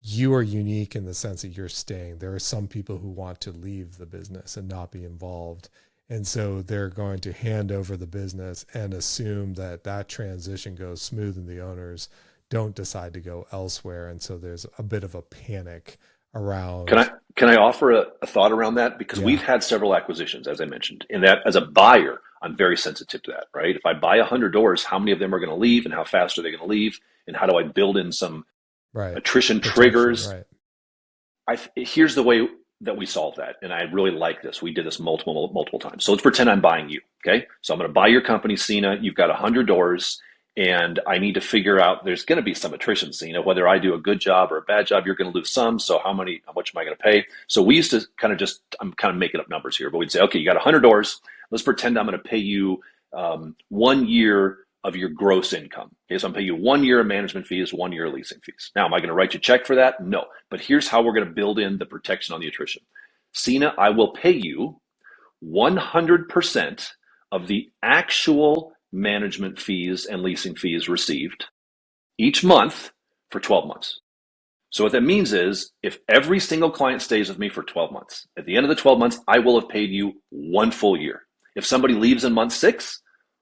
You are unique in the sense that you're staying. There are some people who want to leave the business and not be involved. And so they're going to hand over the business and assume that that transition goes smooth and the owners don't decide to go elsewhere. And so there's a bit of a panic Can around. I can I offer a thought around that? Because Yeah. we've had several acquisitions, as I mentioned, in that as a buyer, I'm very sensitive to that, right? If I buy 100 doors, how many of them are going to leave and how fast are they going to leave? And how do I build in some Right. attrition Protection. triggers? Right. Here's the way that we solve that. And I really like this. We did this multiple times. So let's pretend I'm buying you. Okay. So I'm going to buy your company, Sina. You've got 100 doors. And I need to figure out, there's going to be some attrition, Sina. Whether I do a good job or a bad job, you're going to lose some. So how much am I going to pay? So we used to I'm kind of making up numbers here, but we'd say, okay, you got 100 doors. Let's pretend I'm going to pay you 1 year of your gross income. Okay, so I'm paying you 1 year of management fees, 1 year of leasing fees. Now, am I going to write you a check for that? No. But here's how we're going to build in the protection on the attrition. Sina, I will pay you 100% of the actual management fees and leasing fees received each month for 12 months. So what that means is, if every single client stays with me for 12 months, at the end of the 12 months, I will have paid you 1 full year. If somebody leaves in month 6,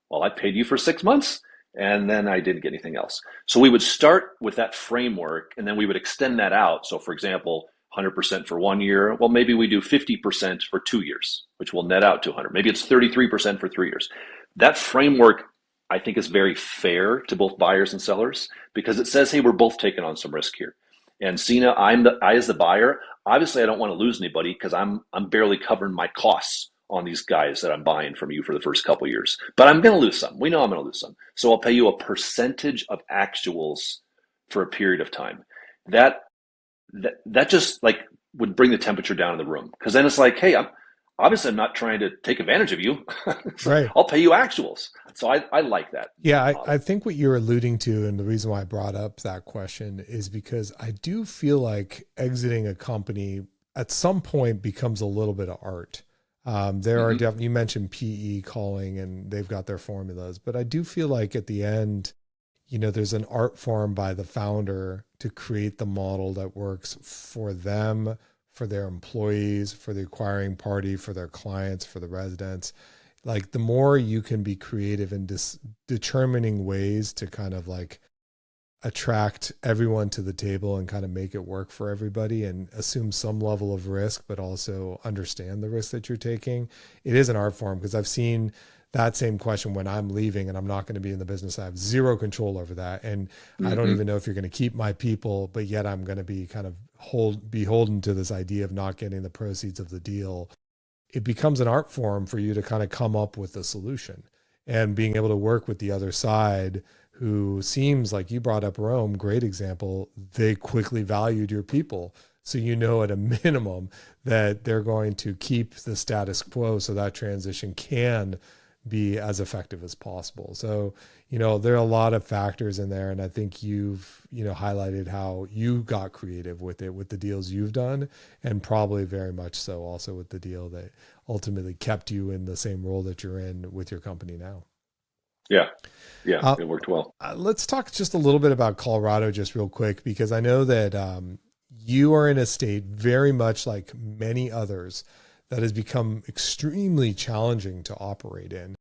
well, I paid you for 6 months and then I didn't get anything else. So we would start with that framework and then we would extend that out. So for example, 100% for 1 year. Well, maybe we do 50% for 2 years, which will net out to 100. Maybe it's 33% for 3 years. That framework, I think, is very fair to both buyers and sellers because it says, hey, we're both taking on some risk here. And Sina, I as the buyer, obviously I don't want to lose anybody because I'm barely covering my costs on these guys that I'm buying from you for the first couple of years. But I'm going to lose some. We know I'm going to lose some. So I'll pay you a percentage of actuals for a period of time. That just like would bring the temperature down in the room because then it's like, hey, I'm not trying to take advantage of you. So Right. I'll pay you actuals. So I like that. Yeah, I think what you're alluding to, and the reason why I brought up that question is because I do feel like exiting a company at some point becomes a little bit of art. There are definitely, you mentioned PE calling and they've got their formulas, but I do feel like at the end, there's an art form by the founder to create the model that works for them, for their employees, for the acquiring party, for their clients, for the residents. Like the more you can be creative in determining ways to kind of like attract everyone to the table and kind of make it work for everybody and assume some level of risk, but also understand the risk that you're taking. It is an art form because I've seen that same question when I'm leaving and I'm not going to be in the business. I have zero control over that. And I don't even know if you're going to keep my people, but yet I'm going to be kind of beholden to this idea of not getting the proceeds of the deal. It becomes an art form for you to kind of come up with a solution and being able to work with the other side who seems like you brought up Rome, great example. They quickly valued your people. So at a minimum that they're going to keep the status quo so that transition can be as effective as possible. So, there are a lot of factors in there. And I think you've, highlighted how you got creative with it, with the deals you've done, and probably very much so also with the deal that ultimately kept you in the same role that you're in with your company now. Yeah. It worked well. Let's talk just a little bit about Colorado just real quick, because I know that you are in a state very much like many others that has become extremely challenging to operate in.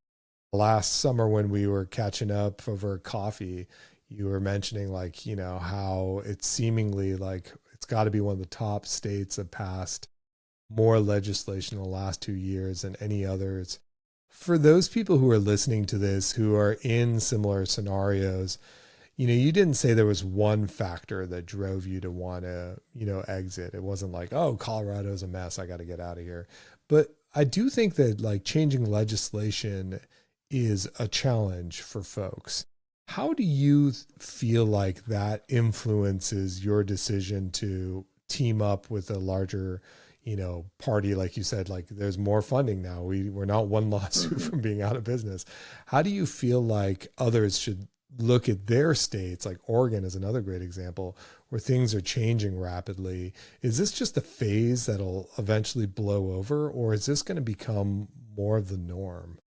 Last summer when we were catching up over coffee, you were mentioning how it's seemingly like it's got to be one of the top states that passed more legislation in the last 2 years than any others. For those people who are listening to this, who are in similar scenarios, you didn't say there was one factor that drove you to want to, exit. It wasn't like, oh, Colorado's a mess, I got to get out of here. But I do think that like changing legislation is a challenge for folks. How do you feel like that influences your decision to team up with a larger, party? Like you said, like there's more funding now. We're not one lawsuit from being out of business. How do you feel like others should look at their states? Like Oregon is another great example where things are changing rapidly. Is this just a phase that'll eventually blow over, or is this going to become more of the norm?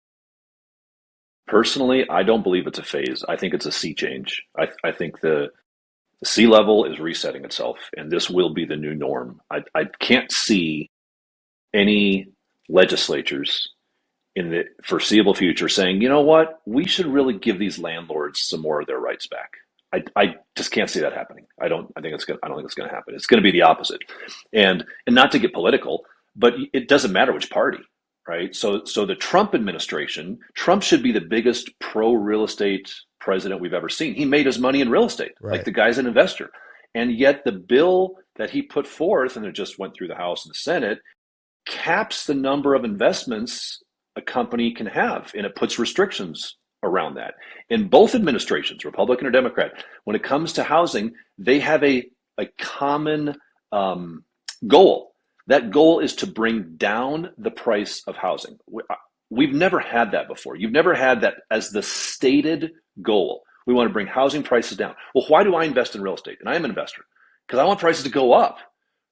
Personally, I don't believe it's a phase. I think it's a sea change. I think the sea level is resetting itself, and this will be the new norm. I can't see any legislatures in the foreseeable future saying, you know what, we should really give these landlords some more of their rights back. I just can't see that happening. I don't think it's going to happen. It's going to be the opposite. And not to get political, but it doesn't matter which party, right? So the Trump administration, Trump should be the biggest pro real estate president we've ever seen. He made his money in real estate. Right. Like the guy's an investor. And yet the bill that he put forth, and it just went through the House and the Senate, caps the number of investments a company can have, and it puts restrictions around that. In both administrations, Republican or Democrat, when it comes to housing, they have a common goal. That goal is to bring down the price of housing. We've never had that before. You've never had that as the stated goal. We want to bring housing prices down. Well, why do I invest in real estate? And I am an investor because I want prices to go up,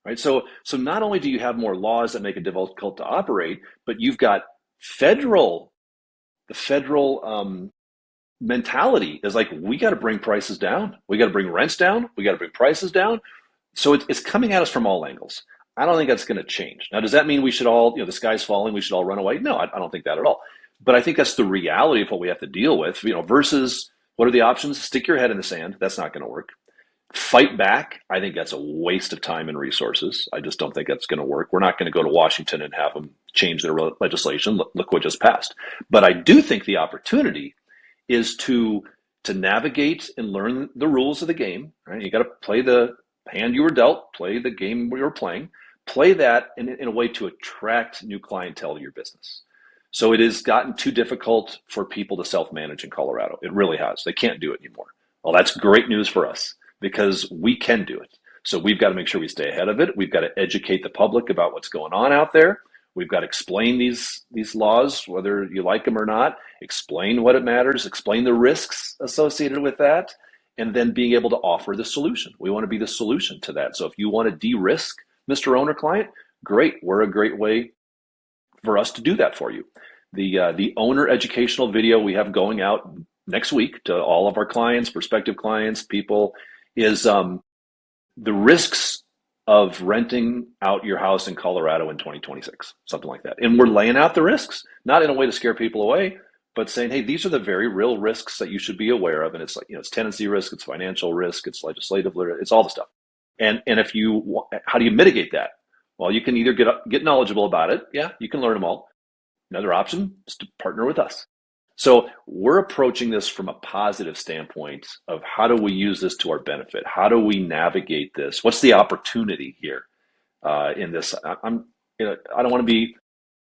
right? So not only do you have more laws that make it difficult to operate, but you've got the federal mentality is like, we got to bring prices down. We got to bring rents down. We got to bring prices down. So it's coming at us from all angles. I don't think that's going to change. Now, does that mean we should all, the sky's falling, we should all run away? No, I don't think that at all. But I think that's the reality of what we have to deal with, versus what are the options? Stick your head in the sand. That's not going to work. Fight back, I think that's a waste of time and resources. I just don't think that's going to work. We're not going to go to Washington and have them change their legislation. Look what just passed. But I do think the opportunity is to navigate and learn the rules of the game. Right? You got to play the hand you were dealt, play the game we were playing, play that in a way to attract new clientele to your business. So it has gotten too difficult for people to self-manage in Colorado. It really has. They can't do it anymore. Well, that's great news for us because we can do it. So we've got to make sure we stay ahead of it. We've got to educate the public about what's going on out there. We've got to explain these laws, whether you like them or not, explain what it matters, explain the risks associated with that, and then being able to offer the solution. We want to be the solution to that. So if you want to de-risk Mr. Owner Client, great. We're a great way for us to do that for you. The owner educational video we have going out next week to all of our clients, prospective clients, people, is the risks of renting out your house in Colorado in 2026, something like that. And we're laying out the risks, not in a way to scare people away, but saying, hey, these are the very real risks that you should be aware of. And it's like, it's tenancy risk, it's financial risk, it's legislative risk, it's all the stuff. And if you, how do you mitigate that? Well, you can either get knowledgeable about it. Yeah, you can learn them all. Another option is to partner with us. So we're approaching this from a positive standpoint of how do we use this to our benefit? How do we navigate this? What's the opportunity here in this? I don't want to be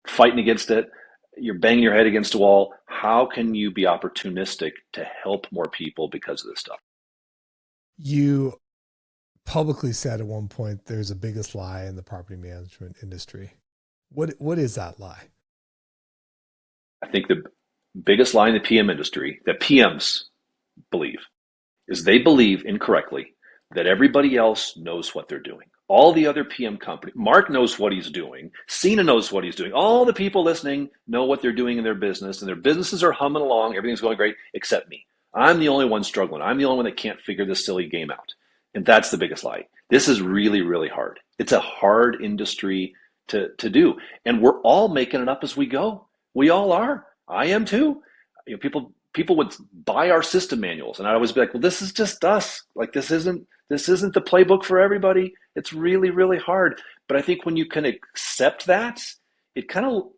fighting against it. You're banging your head against a wall. How can you be opportunistic to help more people because of this stuff? You publicly said at one point there's a biggest lie in the property management industry. What is that lie? I think the biggest lie in the PM industry that PMs believe is they believe incorrectly that everybody else knows what they're doing. All the other PM companies, Marc knows what he's doing, Cena knows what he's doing, all the people listening know what they're doing in their business, and their businesses are humming along, everything's going great, except me. I'm the only one struggling. I'm the only one that can't figure this silly game out. And that's the biggest lie. This is really, really hard. It's a hard industry to do. And we're all making it up as we go. We all are. I am too. People would buy our system manuals, and I'd always be like, well, this is just us. Like this isn't the playbook for everybody. It's really, really hard. But I think when you can accept that, it kind of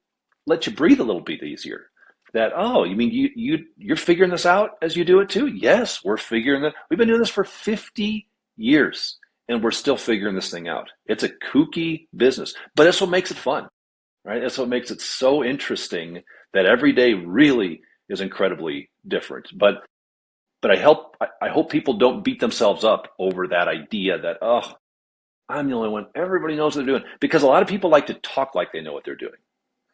lets you breathe a little bit easier. That, oh, you mean you're figuring this out as you do it too? Yes, we're figuring that. We've been doing this for 50 years, and we're still figuring this thing out. It's a kooky business, but that's what makes it fun, right? That's what makes it so interesting that every day really is incredibly different. But I hope people don't beat themselves up over that idea that, oh, I'm the only one. Everybody knows what they're doing. Because a lot of people like to talk like they know what they're doing,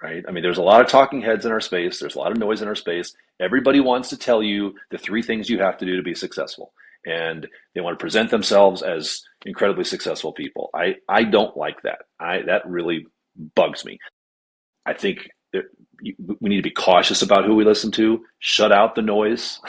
right? I mean, there's a lot of talking heads in our space. There's a lot of noise in our space. Everybody wants to tell you the 3 things you have to do to be successful. And they want to present themselves as incredibly successful people. I don't like that. That really bugs me. I think we need to be cautious about who we listen to, shut out the noise,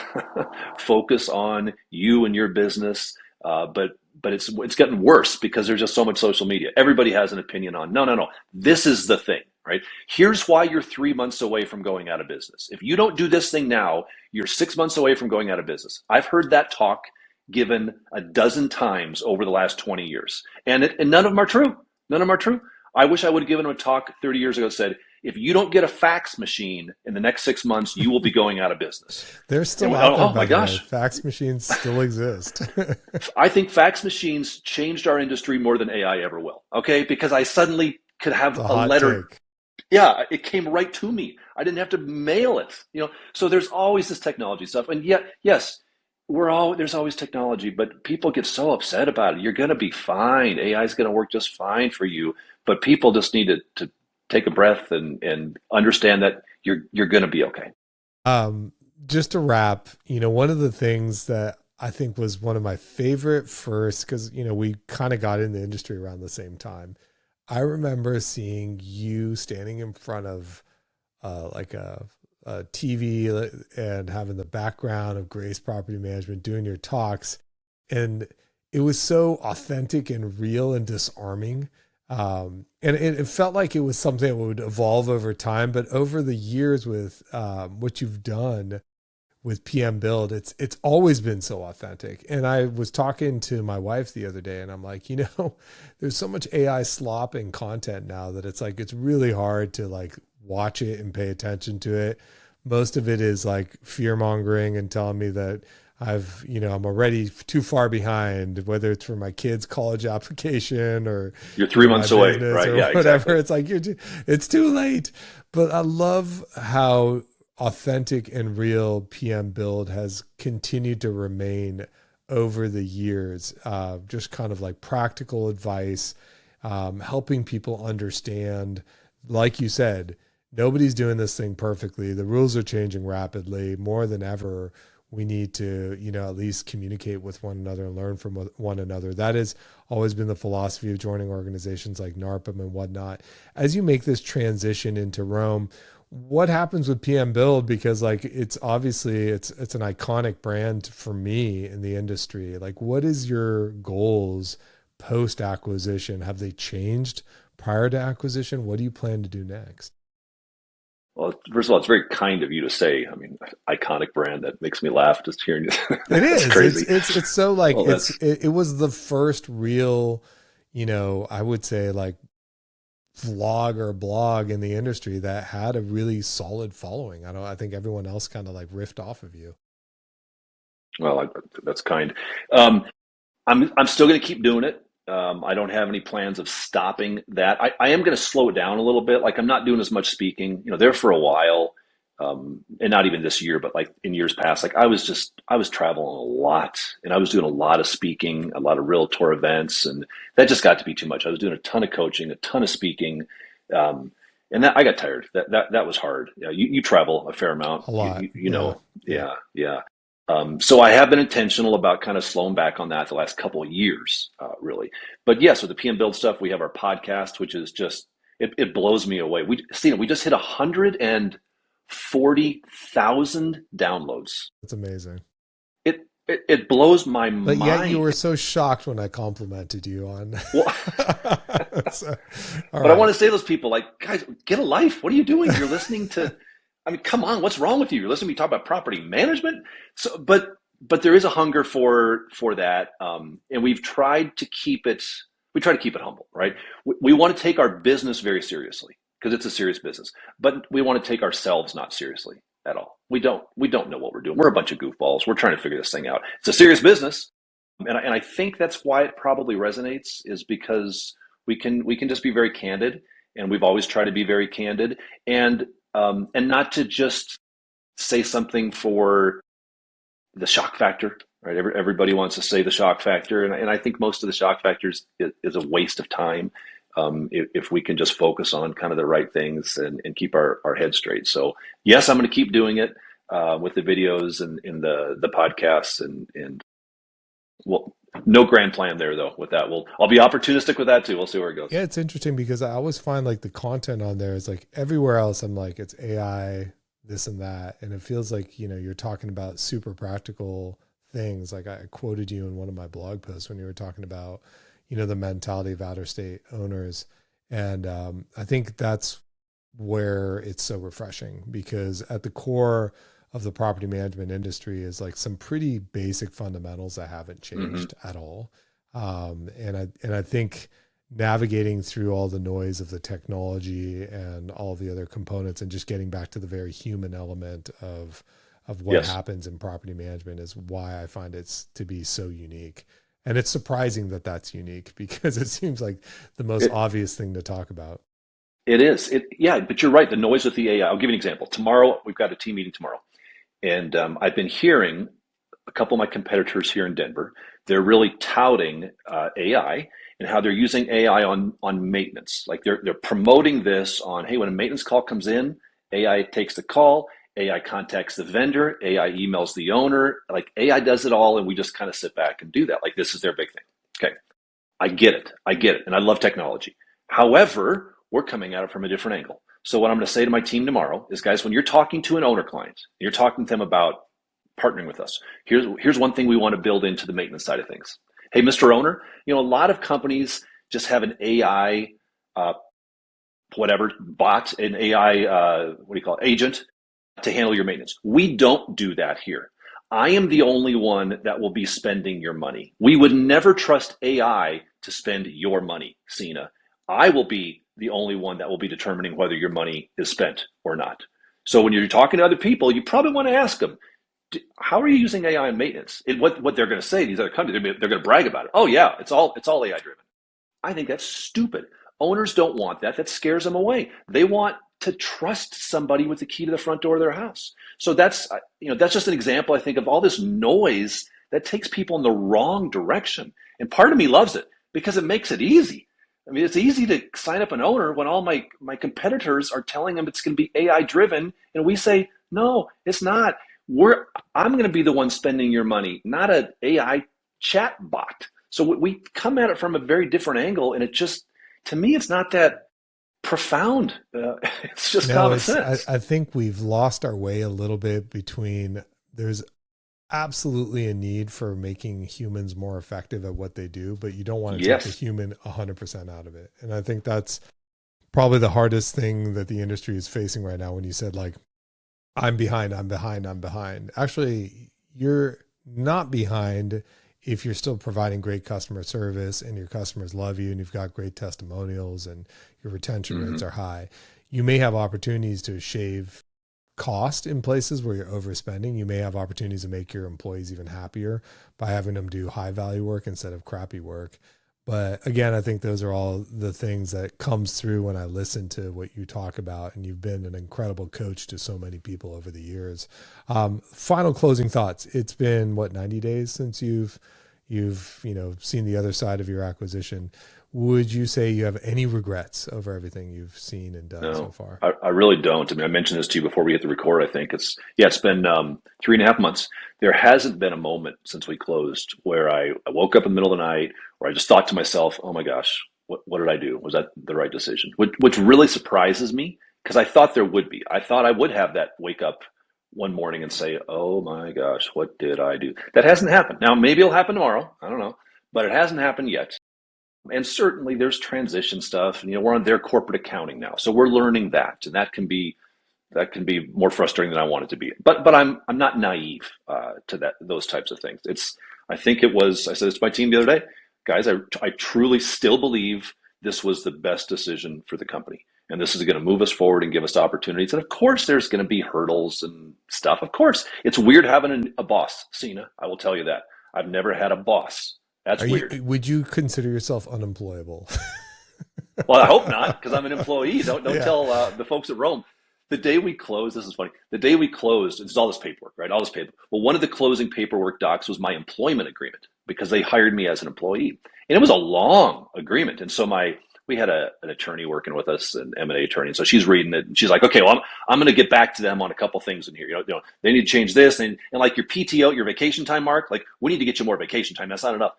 focus on you and your business. But it's getting worse because there's just so much social media. Everybody has an opinion on, no. This is the thing, right? Here's why you're 3 months away from going out of business. If you don't do this thing now, you're 6 months away from going out of business. I've heard that talk given a dozen times over the last 20 years. And none of them are true. None of them are true. I wish I would have given them a talk 30 years ago that said, if you don't get a fax machine in the next 6 months, you will be going out of business. They're still out there. Oh my gosh. Fax machines still exist. I think fax machines changed our industry more than AI ever will. Okay. Because I suddenly could have a letter. Take. Yeah. It came right to me. I didn't have to mail it, so there's always this technology stuff. And yet, yes, there's always technology, but people get so upset about it. You're going to be fine. AI is going to work just fine for you, but people just need to take a breath and understand that you're going to be okay. Just to wrap, one of the things that I think was one of my favorite first, because, we kind of got in the industry around the same time. I remember seeing you standing in front of like a TV and having the background of Grace Property Management doing your talks. And it was so authentic and real and disarming. And it felt like it was something that would evolve over time, but over the years with what you've done with PM Build, it's always been so authentic. And I was talking to my wife the other day, and I'm like, there's so much AI slop in content now that it's like it's really hard to like watch it and pay attention to it. Most of it is like fear mongering and telling me that I'm already too far behind, whether it's for my kids' college application or You're 3 months away, right? or Yeah, whatever. exactly. It's like it's too late. But I love how authentic and real PM Build has continued to remain over the years. Just kind of like practical advice, helping people understand, like you said, nobody's doing this thing perfectly. The rules are changing rapidly. More than ever, we need to, at least communicate with one another and learn from one another. That has always been the philosophy of joining organizations like NARPM and whatnot. As you make this transition into Rome, what happens with PM Build? Because like, it's obviously it's an iconic brand for me in the industry. Like, what is your goals post acquisition? Have they changed prior to acquisition? What do you plan to do next? Well, first of all, it's very kind of you to say. I mean, iconic brand, that makes me laugh just hearing it. It That's is. crazy. It's so like Well, that's it was the first real, I would say like vlog or blog in the industry that had a really solid following. I think everyone else kind of like riffed off of you. well, that's kind. Um, I'm still going to keep doing it. I don't have any plans of stopping that. I am going to slow it down a little bit. Like I'm not doing as much speaking, there for a while, and not even this year, but like in years past. Like I was traveling a lot, and I was doing a lot of speaking, a lot of realtor events, and that just got to be too much. I was doing a ton of coaching, a ton of speaking, and that I got tired. That was hard. Yeah, you travel a fair amount. A lot. You Yeah. know, Yeah. yeah. So I have been intentional about kind of slowing back on that the last couple of years, really. But yeah, so the PM Build stuff, we have our podcast, which is just it blows me away. We just hit 140,000 downloads. It's amazing. It blows my But yet you were mind. so shocked when I complimented you on. Well, So, all but I right. want to say to those people, like, guys, get a life. What are you doing? You're listening to, I mean, come on, what's wrong with you? You're listening to me talk about property management. So, but there is a hunger for that, and we've tried to keep it. We try to keep it humble, right? We want to take our business very seriously because it's a serious business, but we want to take ourselves not seriously at all. We don't know what we're doing. We're a bunch of goofballs. We're trying to figure this thing out. It's a serious business, and I think that's why it probably resonates is because we can just be very candid, and we've always tried to be very candid, and not to just say something for the shock factor, right? Everybody wants to say the shock factor, and I think most of the shock factors is a waste of time. If we can just focus on kind of the right things and keep our head straight. So yes, I'm going to keep doing it with the videos and the podcasts and well, no grand plan there though. With that, I'll be opportunistic with that too. We'll see where it goes. Yeah, it's interesting because I always find like the content on there is like everywhere else. I'm like, it's AI, this and that. And it feels like, you're talking about super practical things. Like I quoted you in one of my blog posts when you were talking about, the mentality of outer state owners. And I think that's where it's so refreshing because at the core of the property management industry is like some pretty basic fundamentals that haven't Mm-hmm. changed at all. And I think navigating through all the noise of the technology and all the other components and just getting back to the very human element of what Yes. happens in property management is why I find it to be so unique. And it's surprising that that's unique because it seems like the most It, obvious thing to talk about. it is. Yeah, but you're right. The noise with the AI. I'll give you an example. Tomorrow, we've got a team meeting tomorrow. And I've been hearing a couple of my competitors here in Denver. They're really touting AI and how they're using AI on maintenance. Like they're promoting this on, hey, when a maintenance call comes in, AI takes the call, AI contacts the vendor, AI emails the owner. Like AI does it all, and we just kind of sit back and do that. Like this is their big thing. Okay, I get it, and I love technology. However, we're coming at it from a different angle. So what I'm going to say to my team tomorrow is, guys, when you're talking to an owner client, you're talking to them about partnering with us. Here's one thing we want to build into the maintenance side of things. Hey, Mr. Owner, a lot of companies just have an AI, whatever bot, an AI, what do you call it, agent to handle your maintenance. We don't do that here. I am the only one that will be spending your money. We would never trust AI to spend your money, Sina. I will be the only one that will be determining whether your money is spent or not. So when you're talking to other people, you probably want to ask them, how are you using AI in maintenance? What they're going to say, these other companies, they're going to brag about it. Oh yeah, it's all AI driven. I think that's stupid. Owners don't want that. That scares them away. They want to trust somebody with the key to the front door of their house. So that's just an example, I think, of all this noise that takes people in the wrong direction. And part of me loves it because it makes it easy. I mean, it's easy to sign up an owner when all my competitors are telling them it's going to be AI driven, and we say, no, it's not. I'm going to be the one spending your money, not an AI chat bot. So we come at it from a very different angle, and it just, to me, it's not that profound. It's just common sense. I think we've lost our way a little bit between there's absolutely a need for making humans more effective at what they do, but you don't want to take the human 100% out of it. And I think that's probably the hardest thing that the industry is facing right now. When you said like, I'm behind. Actually, you're not behind if you're still providing great customer service and your customers love you and you've got great testimonials and your retention rates are high. You may have opportunities to shave cost in places where you're overspending. You may have opportunities to make your employees even happier by having them do high value work instead of crappy work. But again, I think those are all the things that comes through when I listen to what you talk about, and you've been an incredible coach to so many people over the years. Final closing thoughts. It's been 90 days since you've seen the other side of your acquisition. Would you say you have any regrets over everything you've seen and done so far? I really don't. I mean, I mentioned this to you before we hit the record. I think it's been 3.5 months. There hasn't been a moment since we closed where I woke up in the middle of the night where I just thought to myself, oh my gosh, what did I do? Was that the right decision? Which really surprises me because I thought there would be. I thought I would have that wake up one morning and say, oh my gosh, what did I do? That hasn't happened. Now, maybe it'll happen tomorrow. I don't know, but it hasn't happened yet. And certainly there's transition stuff, and we're on their corporate accounting now, so we're learning that, and that can be more frustrating than I want it to be. But I'm not naive to those types of things. I said this to my team the other day, guys. I truly still believe this was the best decision for the company, and this is going to move us forward and give us opportunities. And of course, there's going to be hurdles and stuff. Of course, it's weird having a boss, Sina. I will tell you that. I've never had a boss. That's weird. Would you consider yourself unemployable? Well, I hope not, because I'm an employee. Don't tell the folks at Rome. The day we closed, this is funny. The day we closed, it's all this paperwork, right? All this paperwork. Well, one of the closing paperwork docs was my employment agreement because they hired me as an employee, and it was a long agreement. And so we had an attorney working with us, an M&A attorney, and so she's reading it, and she's like, "Okay, well, I'm going to get back to them on a couple things in here. They need to change this, and like your PTO, your vacation time, Mark. Like, we need to get you more vacation time. That's not enough."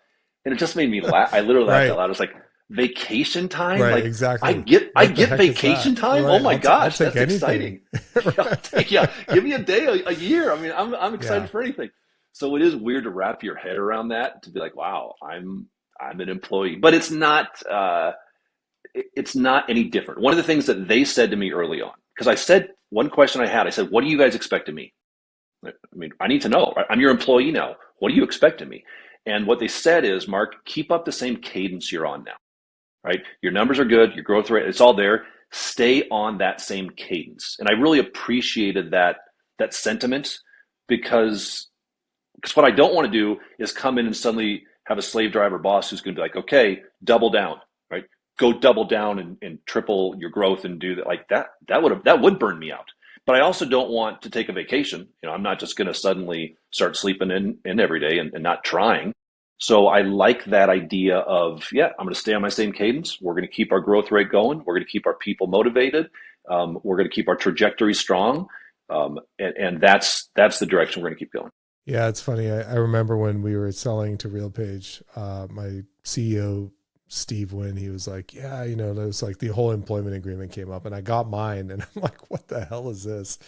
And it just made me laugh. I literally laughed out loud. I was like, vacation time? Right, like, exactly. I get vacation time? Right. Oh my gosh, that's anything. Exciting. Give me a day, a year. I mean, I'm excited for anything. So it is weird to wrap your head around that, to be like, wow, I'm an employee. But it's not any different. One of the things that they said to me early on, because I said, one question I said, what do you guys expect of me? I mean, I need to know. I'm your employee now. What do you expect of me? And what they said is, Mark, keep up the same cadence you're on now, right? Your numbers are good, your growth rate, it's all there. Stay on that same cadence. And I really appreciated that sentiment because what I don't want to do is come in and suddenly have a slave driver boss who's going to be like, okay, double down, right? Go double down and triple your growth and do that. Like that would burn me out. But I also don't want to take a vacation. I'm not just going to suddenly start sleeping in every day and not trying. So I like that idea of, I'm going to stay on my same cadence. We're going to keep our growth rate going. We're going to keep our people motivated. We're going to keep our trajectory strong. And that's the direction we're going to keep going. Yeah, it's funny. I remember when we were selling to RealPage, my CEO, Steve Wynn, he was like, it was like the whole employment agreement came up, and I got mine, and I'm like, what the hell is this?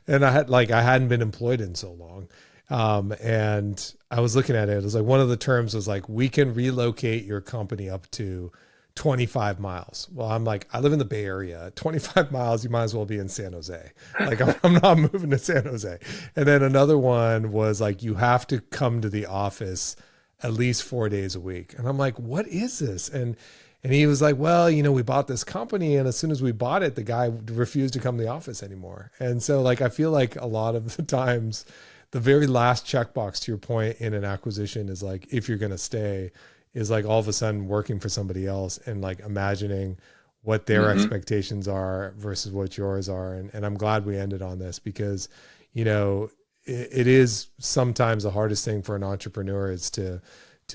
And I hadn't been employed in so long. And I was looking at it. It was like, one of the terms was like, we can relocate your company up to 25 miles. Well, I'm like, I live in the Bay Area. 25 miles, you might as well be in San Jose. Like, I'm not moving to San Jose. And then another one was like, you have to come to the office at least 4 days a week. And I'm like, what is this? And he was like, well, you know, we bought this company, and as soon as we bought it, the guy refused to come to the office anymore. And so like, I feel like a lot of the times, the very last checkbox, to your point, in an acquisition is like, if you're going to stay, is like all of a sudden working for somebody else and like imagining what their expectations are versus what yours are. And I'm glad we ended on this because, you know, it is sometimes the hardest thing for an entrepreneur is to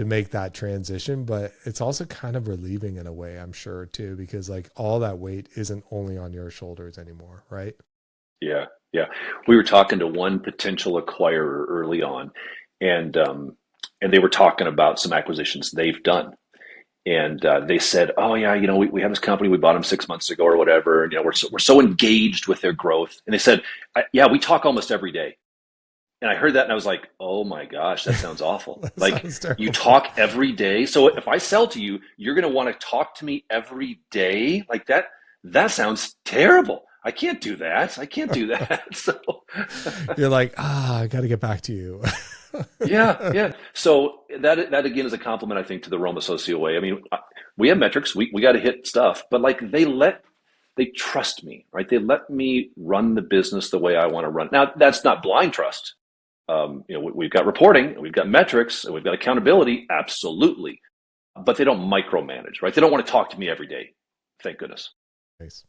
make that transition, but it's also kind of relieving in a way, I'm sure too, because like all that weight isn't only on your shoulders anymore. Right. Yeah. Yeah. We were talking to one potential acquirer early on, and they were talking about some acquisitions they've done. And they said, oh yeah, you know, we have this company, we bought them 6 months ago or whatever. And, you know, we're so engaged with their growth. And they said, yeah, we talk almost every day. And I heard that and I was like, oh my gosh, that sounds awful. Like, you talk every day. So if I sell to you, you're going to want to talk to me every day like that. That sounds terrible. I can't do that. I can't do that. So you're like, I got to get back to you. Yeah. So that again is a compliment, I think, to the Roma Socio way. I mean, we have metrics. We got to hit stuff, but like they trust me, right? They let me run the business the way I want to run. Now, that's not blind trust. You know, we've got reporting, we've got metrics, and we've got accountability. Absolutely. But they don't micromanage, right? They don't want to talk to me every day. Thank goodness. Nice.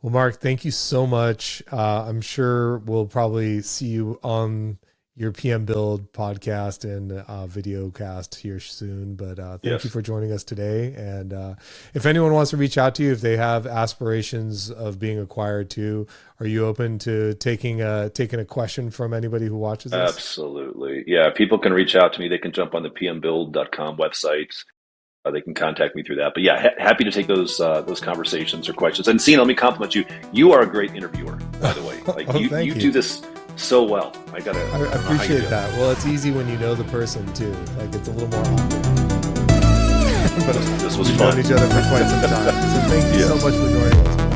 Well, Marc, thank you so much. I'm sure we'll probably see you on your PM Build podcast and video cast here soon. But thank you for joining us today. And if anyone wants to reach out to you, if they have aspirations of being acquired too, are you open to taking a question from anybody who watches this? Absolutely. Yeah. People can reach out to me. They can jump on the pmbuild.com website. They can contact me through that. But yeah, happy to take those conversations or questions. And Cena, let me compliment you. You are a great interviewer, by the way. Like you do this so well. I appreciate that. Well, it's easy when you know the person too. Like it's a little more awkward. But this was we've fun. known each other for quite some time. So thank you so much for joining us.